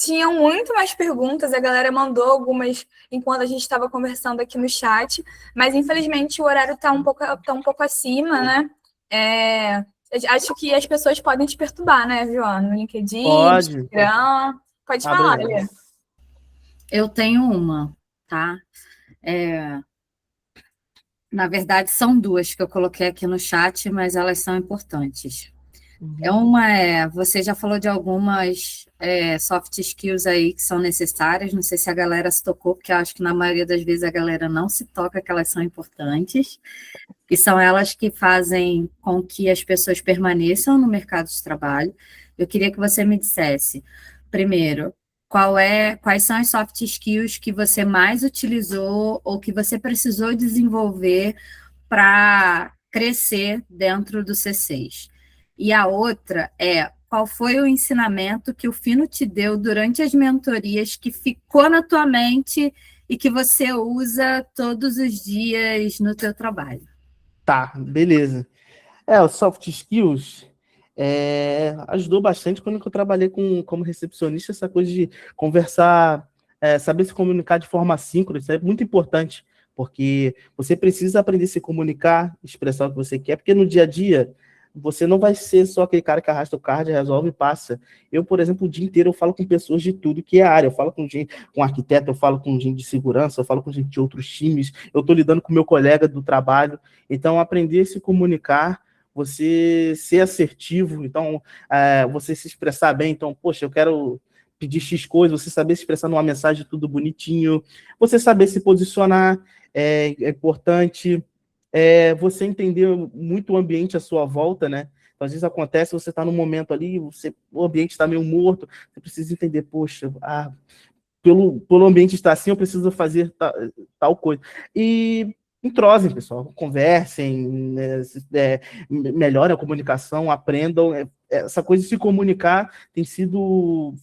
Tinham muito mais perguntas, a galera mandou algumas enquanto a gente estava conversando aqui no chat, mas infelizmente o horário está um pouco acima, né? Acho que as pessoas podem te perturbar, né, Joana? No LinkedIn, no Instagram. Pode falar, Lê. Eu tenho uma, tá? Na verdade, são duas que eu coloquei aqui no chat, mas elas são importantes. Você já falou de algumas soft skills aí que são necessárias, não sei se a galera se tocou, porque eu acho que na maioria das vezes a galera não se toca que elas são importantes, e são elas que fazem com que as pessoas permaneçam no mercado de trabalho. Eu queria que você me dissesse, primeiro, quais são as soft skills que você mais utilizou ou que você precisou desenvolver para crescer dentro do C6? E a outra qual foi o ensinamento que o Fino te deu durante as mentorias que ficou na tua mente e que você usa todos os dias no teu trabalho? Tá, beleza. Os soft skills ajudou bastante quando eu trabalhei como recepcionista, essa coisa de conversar, saber se comunicar de forma assíncrona, isso é muito importante, porque você precisa aprender a se comunicar, expressar o que você quer, porque no dia a dia você não vai ser só aquele cara que arrasta o card, resolve e passa. Eu, por exemplo, o dia inteiro eu falo com pessoas de tudo que é área. Eu falo com arquiteto, eu falo com gente de segurança, eu falo com gente de outros times, eu estou lidando com meu colega do trabalho. Então, aprender a se comunicar, você ser assertivo, então, você se expressar bem. Então, poxa, eu quero pedir X coisa, você saber se expressar numa mensagem tudo bonitinho, você saber se posicionar é importante. Você entender muito o ambiente à sua volta, né? Então, às vezes acontece, você está num momento ali, o ambiente está meio morto, você precisa entender, poxa, pelo ambiente estar assim, eu preciso fazer tal coisa. E entrosem, pessoal, conversem, né, melhorem a comunicação, aprendam. Essa coisa de se comunicar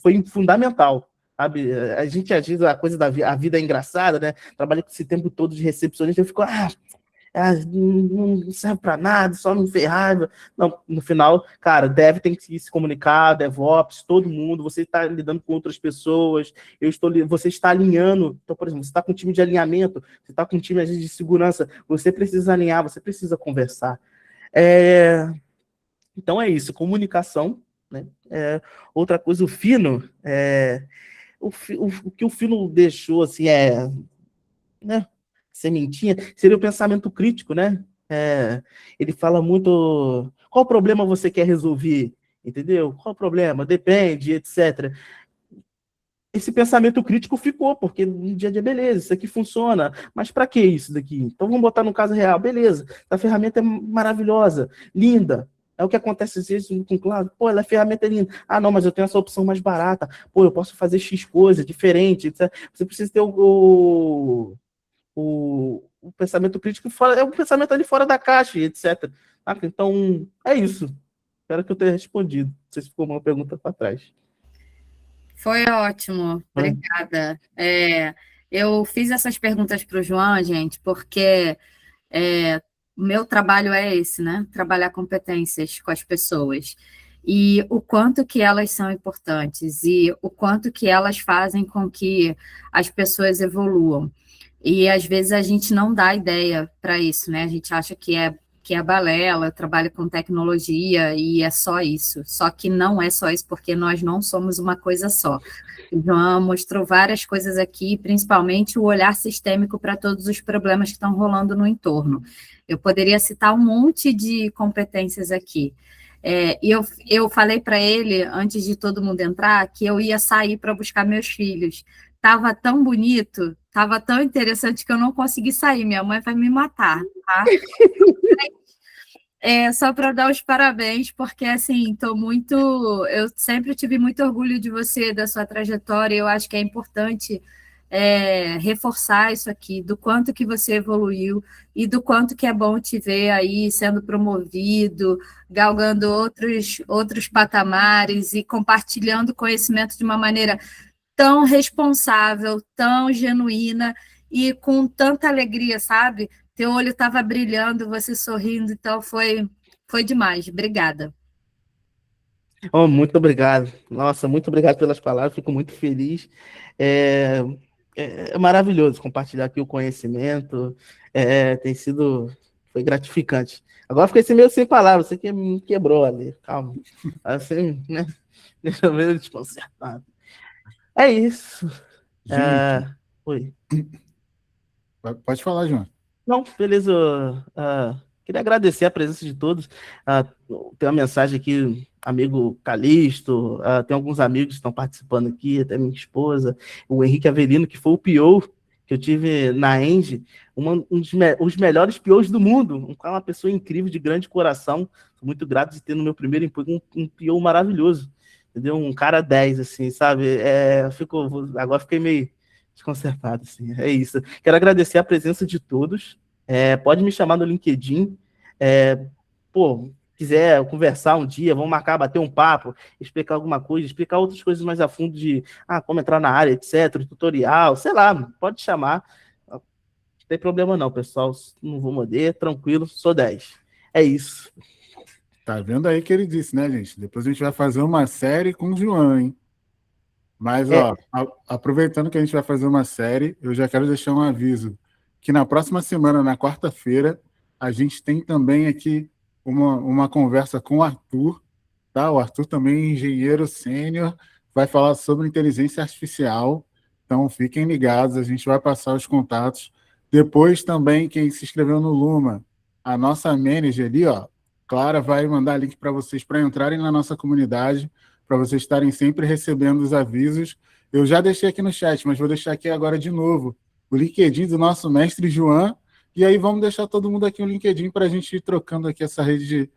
foi fundamental sabe? A gente, às vezes, a coisa a vida é engraçada, né? Trabalha com esse tempo todo de recepcionista, eu fico, não serve para nada, só me ferrar. Não, no final, cara, tem que se comunicar, DevOps, todo mundo, você está lidando com outras pessoas, você está alinhando, então, por exemplo, você está com um time de alinhamento, você está com um time, às vezes, de segurança, você precisa alinhar, você precisa conversar. Então é isso, comunicação, né? Outra coisa, o Fino, o que o Fino deixou, assim, né, sementinha, seria o pensamento crítico, né? Ele fala muito, qual problema você quer resolver, entendeu? Qual o problema? Depende, etc. Esse pensamento crítico ficou, porque no dia a dia, beleza, isso aqui funciona, mas para que isso daqui? Então vamos botar no caso real, beleza, a ferramenta é maravilhosa, linda, é o que acontece às vezes com o cloud, pô, ela é ferramenta linda, não, mas eu tenho essa opção mais barata, pô, eu posso fazer X coisa, diferente, etc. Você precisa ter o pensamento crítico é um pensamento ali fora da caixa, etc. Então, é isso. Espero que eu tenha respondido. Não sei se ficou uma pergunta para trás. Foi ótimo, obrigada. Eu fiz essas perguntas para o João, gente, porque o meu trabalho é esse, né? Trabalhar competências com as pessoas. E o quanto que elas são importantes e o quanto que elas fazem com que as pessoas evoluam. E às vezes a gente não dá ideia para isso, né? A gente acha que é balela, trabalha com tecnologia e é só isso. Só que não é só isso, porque nós não somos uma coisa só. O João mostrou várias coisas aqui, principalmente o olhar sistêmico para todos os problemas que estão rolando no entorno. Eu poderia citar um monte de competências aqui. E eu falei para ele, antes de todo mundo entrar, que eu ia sair para buscar meus filhos. Estava tão bonito, estava tão interessante que eu não consegui sair. Minha mãe vai me matar, tá? Só para dar os parabéns, porque assim, eu sempre tive muito orgulho de você, da sua trajetória. Eu acho que é importante reforçar isso aqui, do quanto que você evoluiu e do quanto que é bom te ver aí sendo promovido, galgando outros patamares e compartilhando conhecimento de uma maneira tão responsável, tão genuína e com tanta alegria, sabe? Teu olho estava brilhando, você sorrindo, então foi demais. Obrigada. Muito obrigado. Nossa, muito obrigado pelas palavras, fico muito feliz. É maravilhoso compartilhar aqui o conhecimento, foi gratificante. Agora fiquei meio sem palavras, você que me quebrou ali, calma. Assim, né? Deixa eu ver desconcertado. É isso. Oi. Pode falar, João. Não, beleza. Queria agradecer a presença de todos. Tem uma mensagem aqui, amigo Calixto, tem alguns amigos que estão participando aqui, até minha esposa, o Henrique Avelino, que foi o PO que eu tive na Engie, os melhores POs do mundo, uma pessoa incrível, de grande coração. Sou muito grato de ter no meu primeiro emprego um PO maravilhoso, entendeu? Um cara 10, assim, sabe? Agora fiquei meio desconcertado, assim. É isso. Quero agradecer a presença de todos. Pode me chamar no LinkedIn. Quiser conversar um dia, vamos marcar, bater um papo, explicar alguma coisa, explicar outras coisas mais a fundo de como entrar na área, etc., tutorial, sei lá, pode chamar. Não tem problema não, pessoal. Não vou morder, tranquilo, sou 10. É isso. Tá vendo aí que ele disse, né, gente? Depois a gente vai fazer uma série com o João, hein? Mas, aproveitando que a gente vai fazer uma série, eu já quero deixar um aviso que na próxima semana, na quarta-feira, a gente tem também aqui uma conversa com o Arthur, tá? O Arthur também é engenheiro sênior, vai falar sobre inteligência artificial, então fiquem ligados, a gente vai passar os contatos. Depois também, quem se inscreveu no Luma, a nossa manager ali, Clara, vai mandar link para vocês para entrarem na nossa comunidade, para vocês estarem sempre recebendo os avisos. Eu já deixei aqui no chat, mas vou deixar aqui agora de novo o LinkedIn do nosso mestre João, e aí vamos deixar todo mundo aqui o LinkedIn para a gente ir trocando aqui essa rede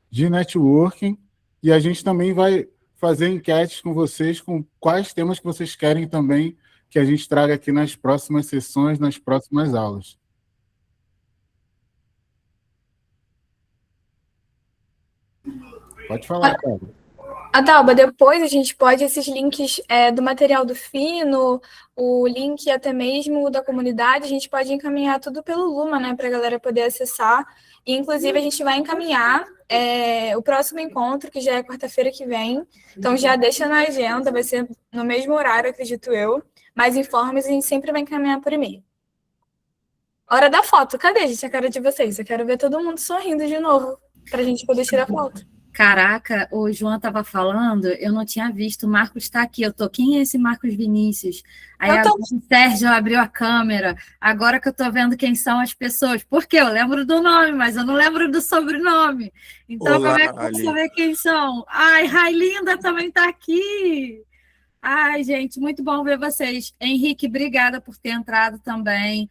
de networking, e a gente também vai fazer enquetes com vocês com quais temas que vocês querem também que a gente traga aqui nas próximas sessões, nas próximas aulas. Pode falar, Cláudia. Adalba, depois a gente pode, esses links do material do Fino, o link até mesmo da comunidade, a gente pode encaminhar tudo pelo Luma, né, para a galera poder acessar. E, inclusive, a gente vai encaminhar o próximo encontro, que já é quarta-feira que vem. Então, já deixa na agenda, vai ser no mesmo horário, acredito eu. Mais informes a gente sempre vai encaminhar por e-mail. Hora da foto. Cadê, gente, a cara de vocês? Eu quero ver todo mundo sorrindo de novo, para a gente poder tirar foto. Caraca, o João estava falando, eu não tinha visto, o Marcos está aqui, eu tô, quem é esse Marcos Vinícius? Aí agora o Sérgio abriu a câmera, agora que eu tô vendo quem são as pessoas, porque eu lembro do nome, mas eu não lembro do sobrenome, então Olá, como é que eu vou saber quem são? Ai, Railinda também está aqui! Ai, gente, muito bom ver vocês. Henrique, obrigada por ter entrado também.